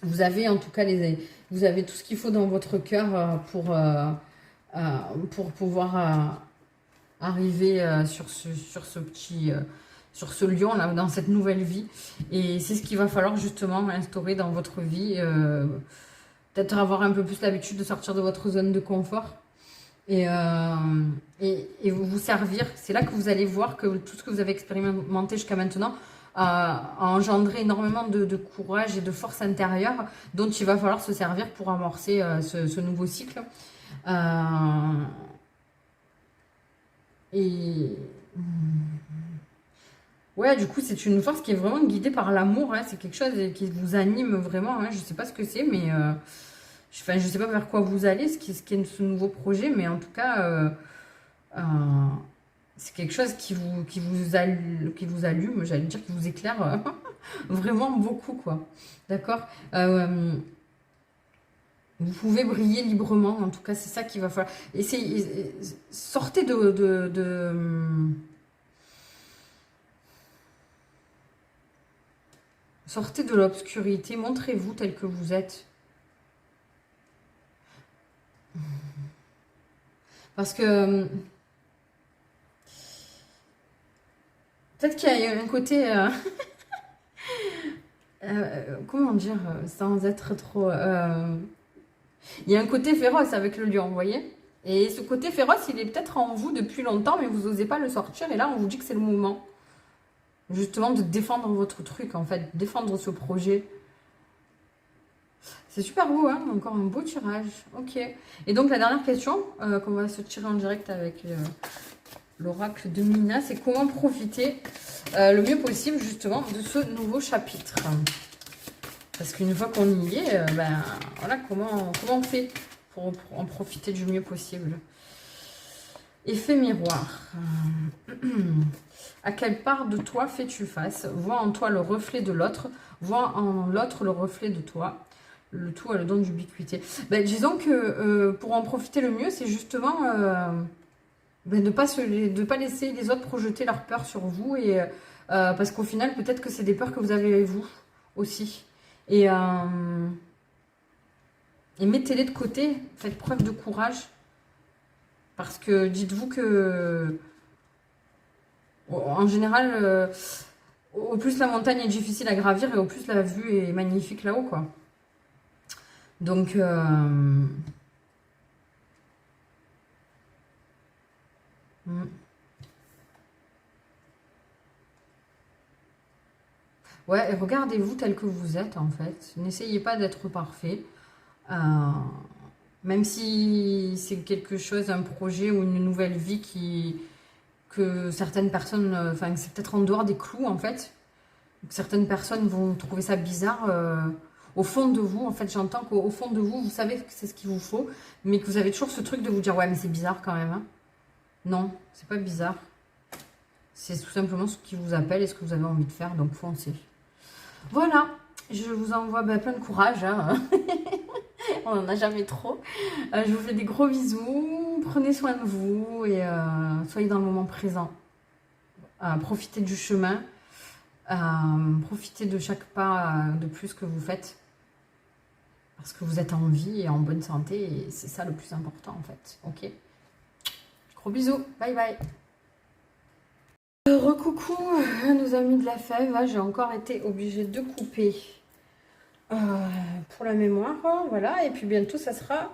vous avez en tout cas vous avez tout ce qu'il faut dans votre cœur pour pouvoir arriver sur ce lion là, dans cette nouvelle vie. Et c'est ce qu'il va falloir justement instaurer dans votre vie. Peut-être avoir un peu plus l'habitude de sortir de votre zone de confort et vous servir. C'est là que vous allez voir que tout ce que vous avez expérimenté jusqu'à maintenant a engendré énormément de courage et de force intérieure dont il va falloir se servir pour amorcer ce nouveau cycle. Et ouais, du coup, c'est une force qui est vraiment guidée par l'amour, hein. C'est quelque chose qui vous anime vraiment, hein. Je sais pas ce que c'est, mais enfin, je sais pas vers quoi vous allez, ce qui est ce nouveau projet, mais en tout cas, c'est quelque chose qui vous allume, j'allais dire, qui vous éclaire vraiment beaucoup, quoi. D'accord? Vous pouvez briller librement, en tout cas, c'est ça qu'il va falloir. Essayez, sortez sortez de l'obscurité, montrez-vous tel que vous êtes. Parce que peut-être qu'il y a un côté, comment dire, sans être trop... il y a un côté féroce avec le lion, vous voyez? Et ce côté féroce, il est peut-être en vous depuis longtemps, mais vous n'osez pas le sortir. Et là, on vous dit que c'est le moment, justement, de défendre votre truc, en fait, défendre ce projet. C'est super beau, hein? Encore un beau tirage. Ok. Et donc, la dernière question qu'on va se tirer en direct avec l'oracle de Mina, c'est comment profiter le mieux possible, justement, de ce nouveau chapitre. Parce qu'une fois qu'on y est, ben voilà, comment on fait pour en profiter du mieux possible. Effet miroir. À quelle part de toi fais-tu face? Vois en toi le reflet de l'autre. Vois en l'autre le reflet de toi. Le tout a le don d'ubiquité. Ben, disons que pour en profiter le mieux, c'est justement ben, de ne pas laisser les autres projeter leurs peurs sur vous. Et, parce qu'au final, peut-être que c'est des peurs que vous avez vous aussi. Et mettez-les de côté, faites preuve de courage. Parce que dites-vous que, en général, au plus la montagne est difficile à gravir et au plus la vue est magnifique là-haut, quoi. Donc, ouais, regardez-vous tel que vous êtes, en fait. N'essayez pas d'être parfait. Même si c'est quelque chose, un projet ou une nouvelle vie que certaines personnes... Enfin, c'est peut-être en dehors des clous, en fait. Certaines personnes vont trouver ça bizarre. au fond de vous, en fait, j'entends qu'au fond de vous, vous savez que c'est ce qu'il vous faut, mais que vous avez toujours ce truc de vous dire, ouais, mais c'est bizarre quand même. Hein. Non, c'est pas bizarre. C'est tout simplement ce qui vous appelle et ce que vous avez envie de faire, donc foncez. Voilà, je vous envoie plein de courage. Hein. On n'en a jamais trop. Je vous fais des gros bisous. Prenez soin de vous et soyez dans le moment présent. Profitez du chemin. Profitez de chaque pas de plus que vous faites. Parce que vous êtes en vie et en bonne santé. Et c'est ça le plus important en fait. Ok. Gros bisous. Bye bye. Recoucou nos amis de la fève. J'ai encore été obligée de couper. Pour la mémoire, voilà, et puis bientôt ça sera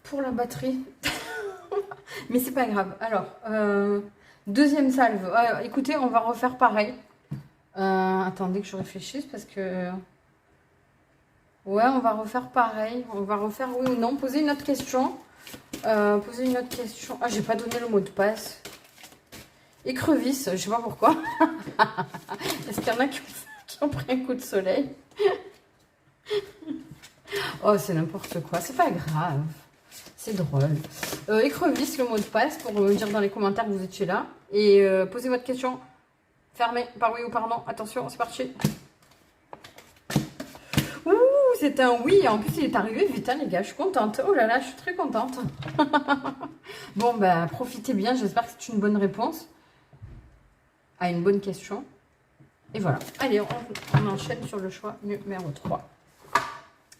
pour la batterie. Mais c'est pas grave. Alors, deuxième salve. Écoutez, on va refaire pareil. Attendez que je réfléchisse parce que... Ouais, on va refaire pareil. On va refaire oui ou non. Posez une autre question. Posez une autre question. Ah, j'ai pas donné le mot de passe. Écrevisse, je sais pas pourquoi. Est-ce qu'il y en a qui ont pris un coup de soleil? Oh, c'est n'importe quoi. C'est pas grave. C'est drôle. Écrevisse, le mot de passe, pour me dire dans les commentaires que vous étiez là. Et posez votre question. Fermez par oui ou par non. Attention, c'est parti. Ouh, c'est un oui. En plus, il est arrivé vite, hein, les gars. Je suis contente. Oh là là, je suis très contente. Bon, bah, profitez bien. J'espère que c'est une bonne réponse à une bonne question. Et voilà. Allez, on enchaîne sur le choix numéro 3.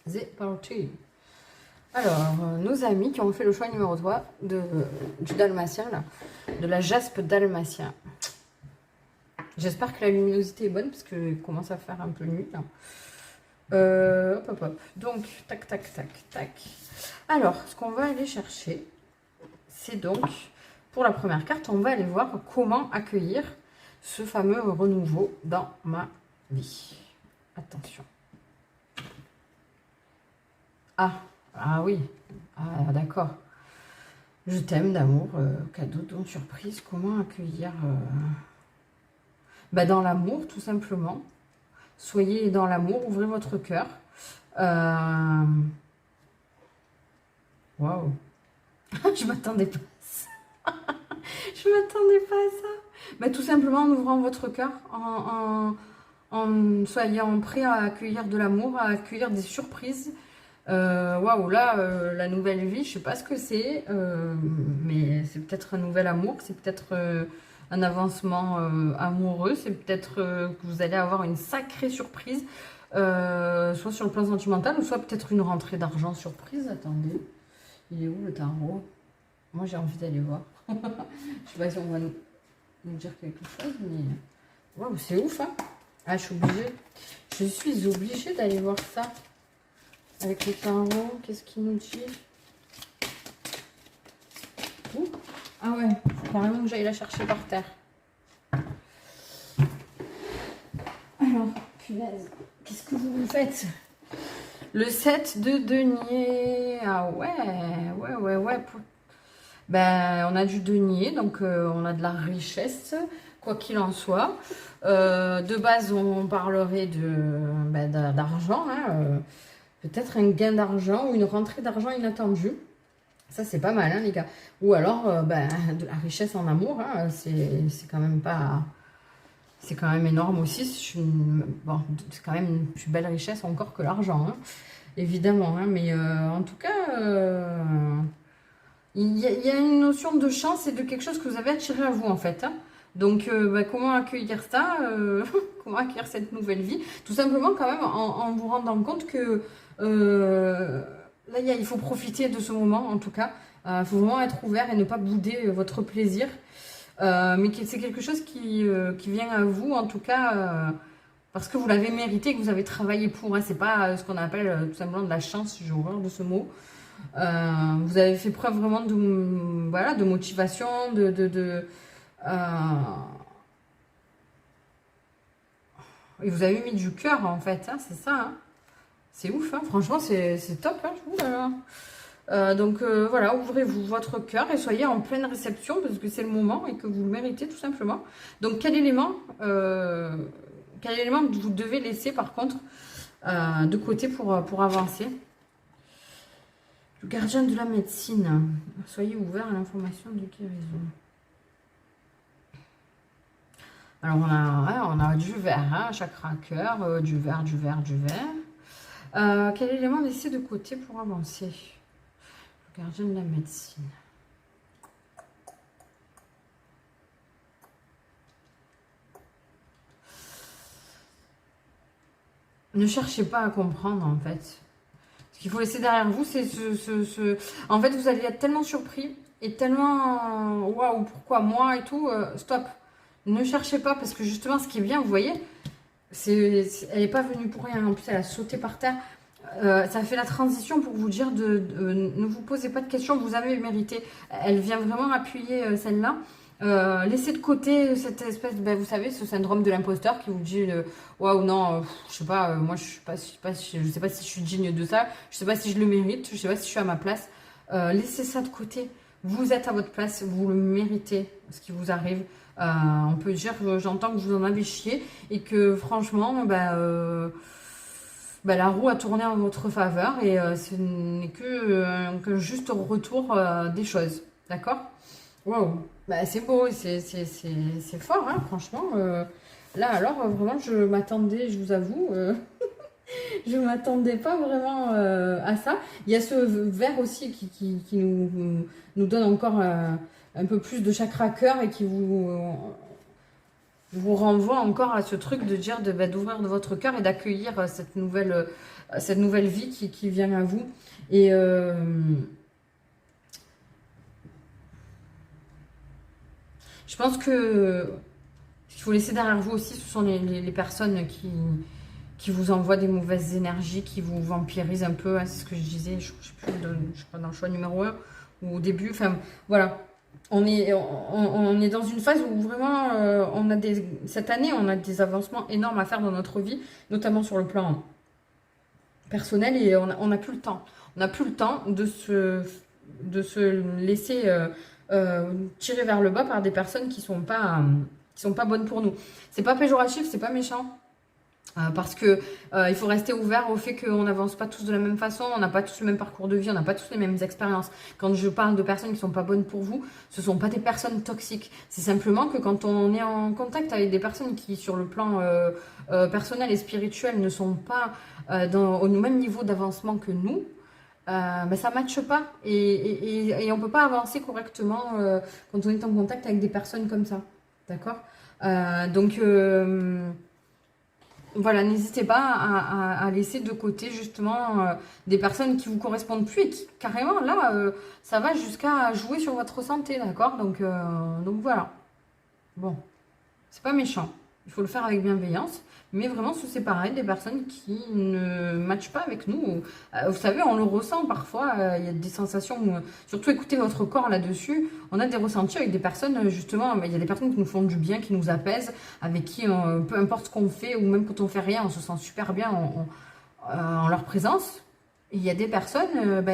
C'est parti. Alors, nos amis qui ont fait le choix numéro 3 du dalmatien, là, de la jaspe dalmatien. J'espère que la luminosité est bonne parce qu'il commence à faire un peu nuit. Là. Hop, hop, hop. Donc, tac, tac, tac, tac. Alors, ce qu'on va aller chercher, c'est donc, pour la première carte, on va aller voir comment accueillir ce fameux renouveau dans ma vie. Attention. Ah oui. Ah, d'accord. Je t'aime d'amour, cadeau, don, surprise. Comment accueillir dans l'amour, tout simplement. Soyez dans l'amour, ouvrez votre cœur. Waouh. Je m'attendais pas à ça. Je m'attendais pas à ça. Tout simplement en ouvrant votre cœur, en soyant prêt à accueillir de l'amour, à accueillir des surprises. Waouh, là, la nouvelle vie, je sais pas ce que c'est, mais c'est peut-être un nouvel amour, c'est peut-être un avancement amoureux, c'est peut-être que vous allez avoir une sacrée surprise, soit sur le plan sentimental, ou soit peut-être une rentrée d'argent surprise. Attendez, il est où le tarot? Moi, j'ai envie d'aller voir. Je sais pas si on va nous dire quelque chose, mais waouh, c'est ouf, hein. Ah, je suis obligée d'aller voir ça. Avec le tarot, qu'est-ce qu'il nous dit? Ouh. Ah ouais, carrément que j'aille la chercher par terre. Alors, punaise, qu'est-ce que vous faites? Le 7 de denier. Ah ouais. On a du denier, donc on a de la richesse, quoi qu'il en soit. De base, on parlerait d'argent, hein, peut-être un gain d'argent ou une rentrée d'argent inattendue. Ça, c'est pas mal, hein, les gars. Ou alors, de la richesse en amour. Hein, c'est quand même pas... C'est quand même énorme aussi. C'est quand même une plus belle richesse encore que l'argent. Hein, évidemment. Hein, mais en tout cas, il y a une notion de chance et de quelque chose que vous avez attiré à vous, en fait. Hein. Donc, comment accueillir ça comment accueillir cette nouvelle vie? Tout simplement, quand même, en vous rendant compte que... là, il faut profiter de ce moment, en tout cas. Il faut vraiment être ouvert et ne pas bouder votre plaisir. Mais c'est quelque chose qui vient à vous, en tout cas, parce que vous l'avez mérité, que vous avez travaillé pour. Hein. C'est pas ce qu'on appelle tout simplement de la chance, j'ai horreur de ce mot. Vous avez fait preuve vraiment de motivation, et vous avez mis du cœur, en fait, hein, c'est ça. Hein. C'est ouf, hein. Franchement, c'est top. Hein. Donc voilà, ouvrez-vous votre cœur et soyez en pleine réception parce que c'est le moment et que vous le méritez tout simplement. Donc quel élément vous devez laisser par contre de côté pour avancer. Le gardien de la médecine. Soyez ouvert à l'information de guérison. Alors, on a du vert, hein, chakra cœur, du vert, du vert, du vert. Quel élément laisser de côté pour avancer? Le gardien de la médecine. Ne cherchez pas à comprendre, en fait. Ce qu'il faut laisser derrière vous, c'est En fait, vous allez être tellement surpris et tellement... Waouh, pourquoi moi et tout. Stop. Ne cherchez pas, parce que justement, ce qui est bien, vous voyez, elle n'est pas venue pour rien. En plus, elle a sauté par terre. Ça fait la transition pour vous dire ne vous posez pas de questions, vous avez mérité. Elle vient vraiment appuyer celle-là. Laissez de côté cette espèce, vous savez, ce syndrome de l'imposteur qui vous dit waouh non, je sais pas, moi je sais pas si je suis digne de ça, je sais pas si je le mérite, je sais pas si je suis à ma place. Laissez ça de côté. Vous êtes à votre place, vous le méritez, ce qui vous arrive. On peut dire, j'entends que vous en avez chié et que franchement, la roue a tourné en votre faveur et ce n'est qu'un juste retour des choses. D'accord? Waouh! C'est beau, c'est fort, hein, franchement. Là, alors, vraiment, je m'attendais, je vous avoue, je ne m'attendais pas vraiment à ça. Il y a ce verre aussi qui nous donne encore un peu plus de chakra cœur et qui vous renvoie encore à ce truc de dire d'ouvrir votre cœur et d'accueillir cette nouvelle vie qui vient à vous. Et je pense que ce qu'il faut laisser derrière vous aussi, ce sont les personnes qui vous envoient des mauvaises énergies, qui vous vampirisent un peu. Hein, c'est ce que je disais, je sais plus, je crois dans le choix numéro 1 ou au début. Enfin, voilà. On est dans une phase où vraiment, cette année, on a des avancements énormes à faire dans notre vie, notamment sur le plan personnel, et on n'a plus le temps. On n'a plus le temps de se laisser tirer vers le bas par des personnes qui sont pas bonnes pour nous. C'est pas péjoratif, c'est pas méchant. Parce que il faut rester ouvert au fait qu'on n'avance pas tous de la même façon, on n'a pas tous le même parcours de vie, on n'a pas tous les mêmes expériences. Quand je parle de personnes qui ne sont pas bonnes pour vous, ce ne sont pas des personnes toxiques. C'est simplement que quand on est en contact avec des personnes qui, sur le plan personnel et spirituel, ne sont pas au même niveau d'avancement que nous, ça ne matche pas. Et on ne peut pas avancer correctement quand on est en contact avec des personnes comme ça. D'accord? Donc... voilà, n'hésitez pas à laisser de côté justement des personnes qui vous correspondent plus et qui carrément là, ça va jusqu'à jouer sur votre santé, d'accord? Donc voilà. Bon, c'est pas méchant. Il faut le faire avec bienveillance, mais vraiment se séparer des personnes qui ne matchent pas avec nous. Vous savez, on le ressent parfois, il y a des sensations, surtout écoutez votre corps là-dessus, on a des ressentis avec des personnes, justement, il y a des personnes qui nous font du bien, qui nous apaisent, avec qui, peu importe ce qu'on fait, ou même quand on fait rien, on se sent super bien en leur présence. Et il y a des personnes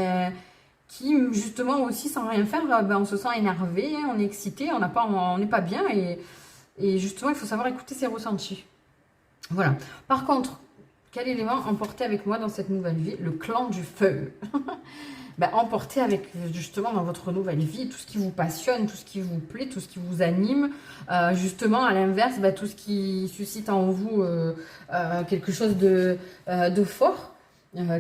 qui, justement, aussi, sans rien faire, on se sent énervé, on est excité, on n'est pas bien, et justement, il faut savoir écouter ses ressentis. Voilà. Par contre, quel élément emporter avec moi dans cette nouvelle vie? Le clan du feu. Emporter avec, justement, dans votre nouvelle vie, tout ce qui vous passionne, tout ce qui vous plaît, tout ce qui vous anime. Justement, à l'inverse, tout ce qui suscite en vous quelque chose de fort.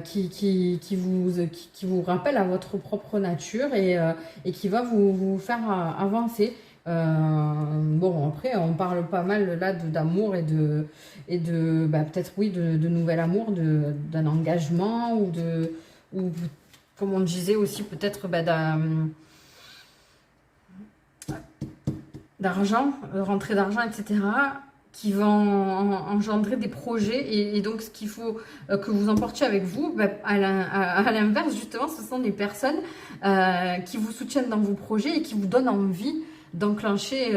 Qui vous rappelle à votre propre nature et qui va vous faire avancer. Bon, après, on parle pas mal là d'amour et de peut-être oui, de nouvel amour, d'un engagement ou comme on disait aussi, peut-être d'argent, rentrée d'argent, etc., qui vont engendrer des projets et donc ce qu'il faut que vous emportiez avec vous, à l'inverse, justement, ce sont des personnes qui vous soutiennent dans vos projets et qui vous donnent envie d'enclencher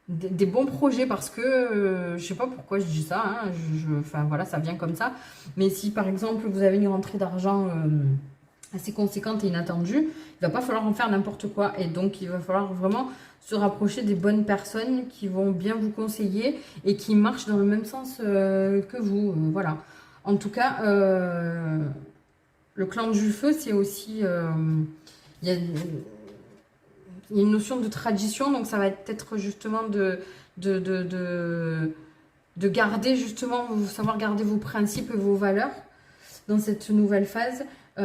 des bons projets parce que je sais pas pourquoi je dis ça, hein, enfin voilà, ça vient comme ça. Mais si par exemple vous avez une rentrée d'argent assez conséquente et inattendue, il va pas falloir en faire n'importe quoi et donc il va falloir vraiment se rapprocher des bonnes personnes qui vont bien vous conseiller et qui marchent dans le même sens que vous. Voilà. En tout cas, le clan du feu, c'est aussi... il y a une notion de tradition, donc ça va être justement de garder justement, savoir garder vos principes et vos valeurs dans cette nouvelle phase. Il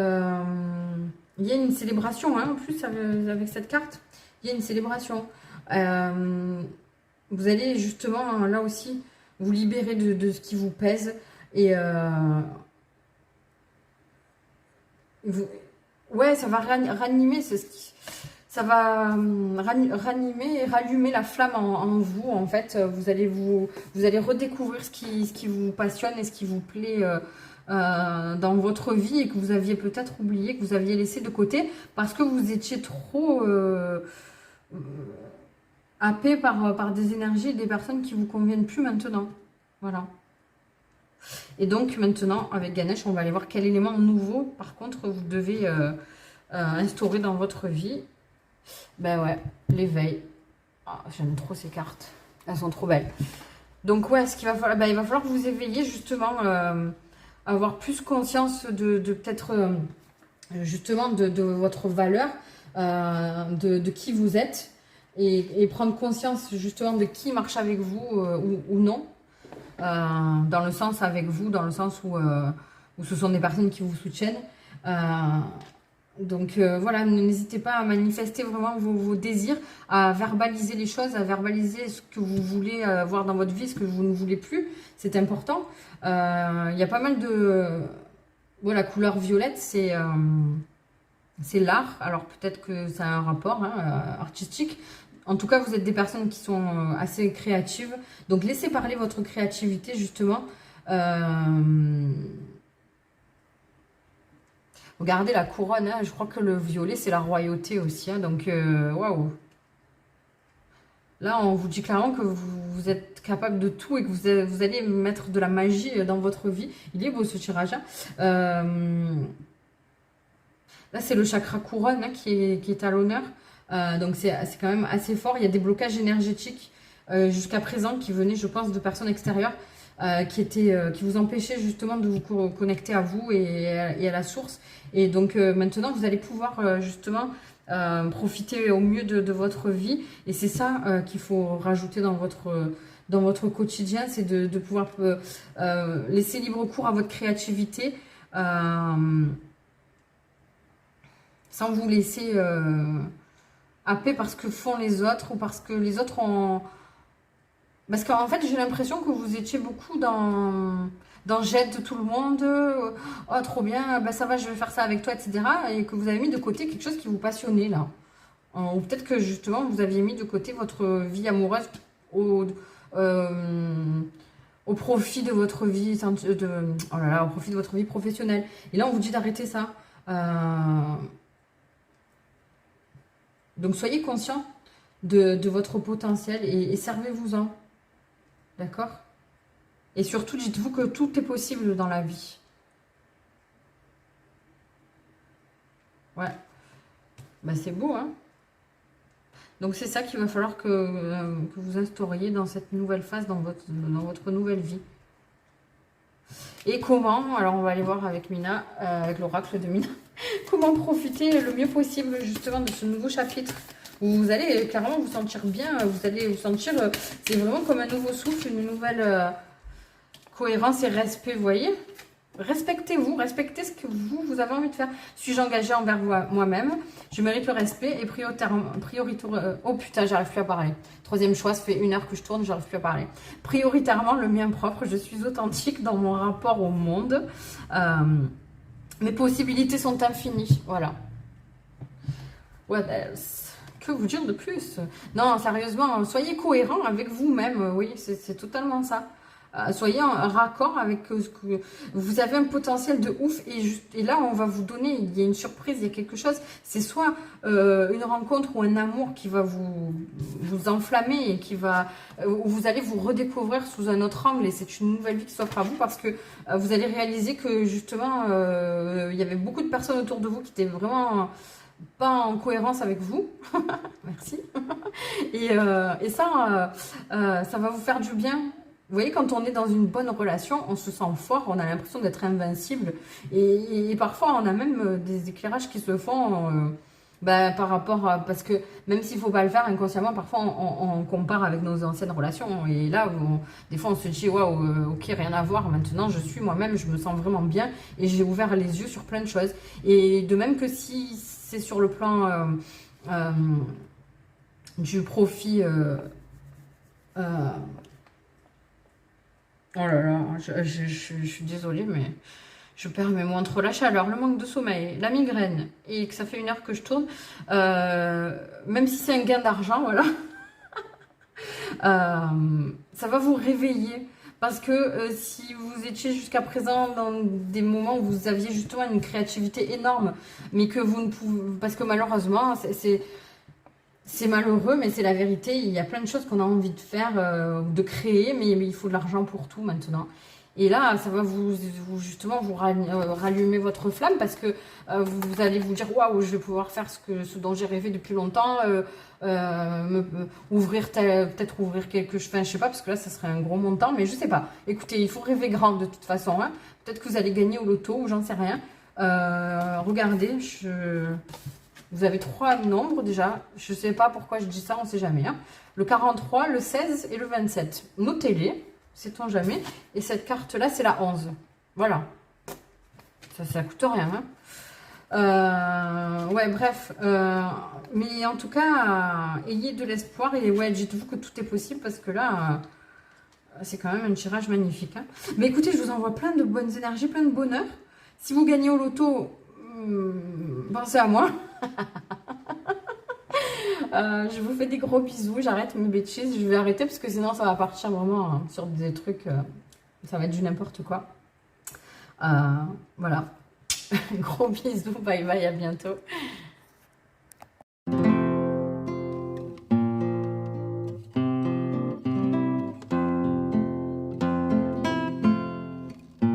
y a une célébration, hein, en plus, avec cette carte. Il y a une célébration. Vous allez justement, là aussi, vous libérer de ce qui vous pèse. Et ouais, ça va ranimer, ça va ranimer et rallumer la flamme en vous. En fait, vous allez redécouvrir ce qui vous passionne et ce qui vous plaît dans votre vie et que vous aviez peut-être oublié, que vous aviez laissé de côté parce que vous étiez trop happé par des énergies et des personnes qui vous conviennent plus maintenant. Voilà. Et donc maintenant, avec Ganesh, on va aller voir quel élément nouveau, par contre, vous devez instaurer dans votre vie. Ben ouais, l'éveil. Ah, j'aime trop ces cartes. Elles sont trop belles. Donc ouais, ce qu'il va falloir, ben, il va falloir que vous éveillez justement, avoir plus conscience de peut-être justement de votre valeur, de qui vous êtes, et prendre conscience justement de qui marche avec vous ou non. Dans le sens avec vous, dans le sens où ce sont des personnes qui vous soutiennent. Donc voilà, n'hésitez pas à manifester vraiment vos désirs, à verbaliser les choses, à verbaliser ce que vous voulez voir dans votre vie, ce que vous ne voulez plus. C'est important. Il y a pas mal de... Bon, la couleur violette, c'est l'art. Alors peut-être que ça a un rapport artistique. En tout cas, vous êtes des personnes qui sont assez créatives. Donc, laissez parler votre créativité, justement. Regardez la couronne. Hein. Je crois que le violet, c'est la royauté aussi. Hein. Donc, waouh. Là, on vous dit clairement que vous êtes capable de tout et que vous allez mettre de la magie dans votre vie. Il est beau, ce tirage. Hein. Là, c'est le chakra couronne qui est à l'honneur. Donc c'est quand même assez fort. Il y a des blocages énergétiques jusqu'à présent qui venaient, je pense, de personnes extérieures qui vous empêchaient justement de vous connecter à vous et à la source. Et donc maintenant, vous allez pouvoir justement profiter au mieux de votre vie. Et c'est ça qu'il faut rajouter dans votre quotidien, c'est de pouvoir laisser libre cours à votre créativité sans vous laisser... happé parce que font les autres ou parce que les autres ont... Parce qu'en fait, j'ai l'impression que vous étiez beaucoup dans j'aide tout le monde, oh trop bien, bah ça va, je vais faire ça avec toi, etc. Et que vous avez mis de côté quelque chose qui vous passionnait là. Ou peut-être que justement, vous aviez mis de côté votre vie amoureuse au profit de votre vie, oh là là, au profit de votre vie professionnelle. Et là, on vous dit d'arrêter ça. Donc, soyez conscient de votre potentiel et servez-vous-en. D'accord? Et surtout, dites-vous que tout est possible dans la vie. Ouais. Bah, c'est beau, hein? Donc, c'est ça qu'il va falloir que vous instauriez dans cette nouvelle phase, dans votre nouvelle vie. Et comment? Alors, on va aller voir avec Mina, avec l'oracle de Mina. Comment profiter le mieux possible, justement, de ce nouveau chapitre où vous allez clairement vous sentir bien, vous allez vous sentir, c'est vraiment comme un nouveau souffle, une nouvelle cohérence et respect, vous voyez. Respectez-vous, respectez ce que vous avez envie de faire. Suis-je engagée envers moi-même? Je mérite le respect et prioritairement... oh putain, j'arrive plus à parler. Troisième choix, ça fait 1 heure que je tourne, j'arrive plus à parler. Prioritairement, le mien propre, je suis authentique dans mon rapport au monde. Mes possibilités sont infinies, voilà. What else? Que vous dire de plus? Non, sérieusement, soyez cohérent avec vous-même, oui, c'est totalement ça. Soyez en raccord avec ce que vous avez, un potentiel de ouf, et là on va vous donner, il y a une surprise, il y a quelque chose, c'est soit une rencontre ou un amour qui va vous enflammer et qui va, où vous allez vous redécouvrir sous un autre angle, et c'est une nouvelle vie qui s'offre à vous parce que vous allez réaliser que justement il y avait beaucoup de personnes autour de vous qui étaient vraiment pas en cohérence avec vous. Merci. Et ça va vous faire du bien. Vous voyez, quand on est dans une bonne relation, on se sent fort, on a l'impression d'être invincible. Et parfois, on a même des éclairages qui se font par rapport à... Parce que même s'il ne faut pas le faire inconsciemment, parfois, on compare avec nos anciennes relations. Et là, des fois, on se dit, waouh, ok, rien à voir. Maintenant, je suis moi-même, je me sens vraiment bien. Et j'ai ouvert les yeux sur plein de choses. Et de même que si c'est sur le plan du profit... oh là là, je suis désolée, mais je perds mes mots entre la chaleur, le manque de sommeil, la migraine, et que ça fait 1 heure que je tourne. Même si c'est un gain d'argent, voilà, ça va vous réveiller. Parce que si vous étiez jusqu'à présent dans des moments où vous aviez justement une créativité énorme, mais que vous ne pouvez... Parce que malheureusement, c'est malheureux, mais c'est la vérité. Il y a plein de choses qu'on a envie de faire, de créer, mais il faut de l'argent pour tout maintenant. Et là, ça va justement vous rallumer votre flamme parce que vous allez vous dire waouh, je vais pouvoir faire ce dont j'ai rêvé depuis longtemps, peut-être ouvrir quelque chose, enfin je sais pas, parce que là ça serait un gros montant, mais je sais pas. Écoutez, il faut rêver grand de toute façon, hein. Peut-être que vous allez gagner au loto ou j'en sais rien. Regardez, vous avez 3 nombres déjà. Je ne sais pas pourquoi je dis ça, on ne sait jamais. Hein. Le 43, le 16 et le 27. Notez-les, sait-on jamais. Et cette carte-là, c'est la 11. Voilà. Ça ne coûte rien. Hein. Ouais, bref. Mais en tout cas, ayez de l'espoir. Et ouais, dites-vous que tout est possible parce que là, c'est quand même un tirage magnifique. Hein. Mais écoutez, je vous envoie plein de bonnes énergies, plein de bonheur. Si vous gagnez au loto, pensez à moi. Je vous fais des gros bisous, j'arrête mes bêtises, je vais arrêter parce que sinon ça va partir vraiment hein, sur des trucs, ça va être du n'importe quoi. Voilà, gros bisous, bye bye, à bientôt.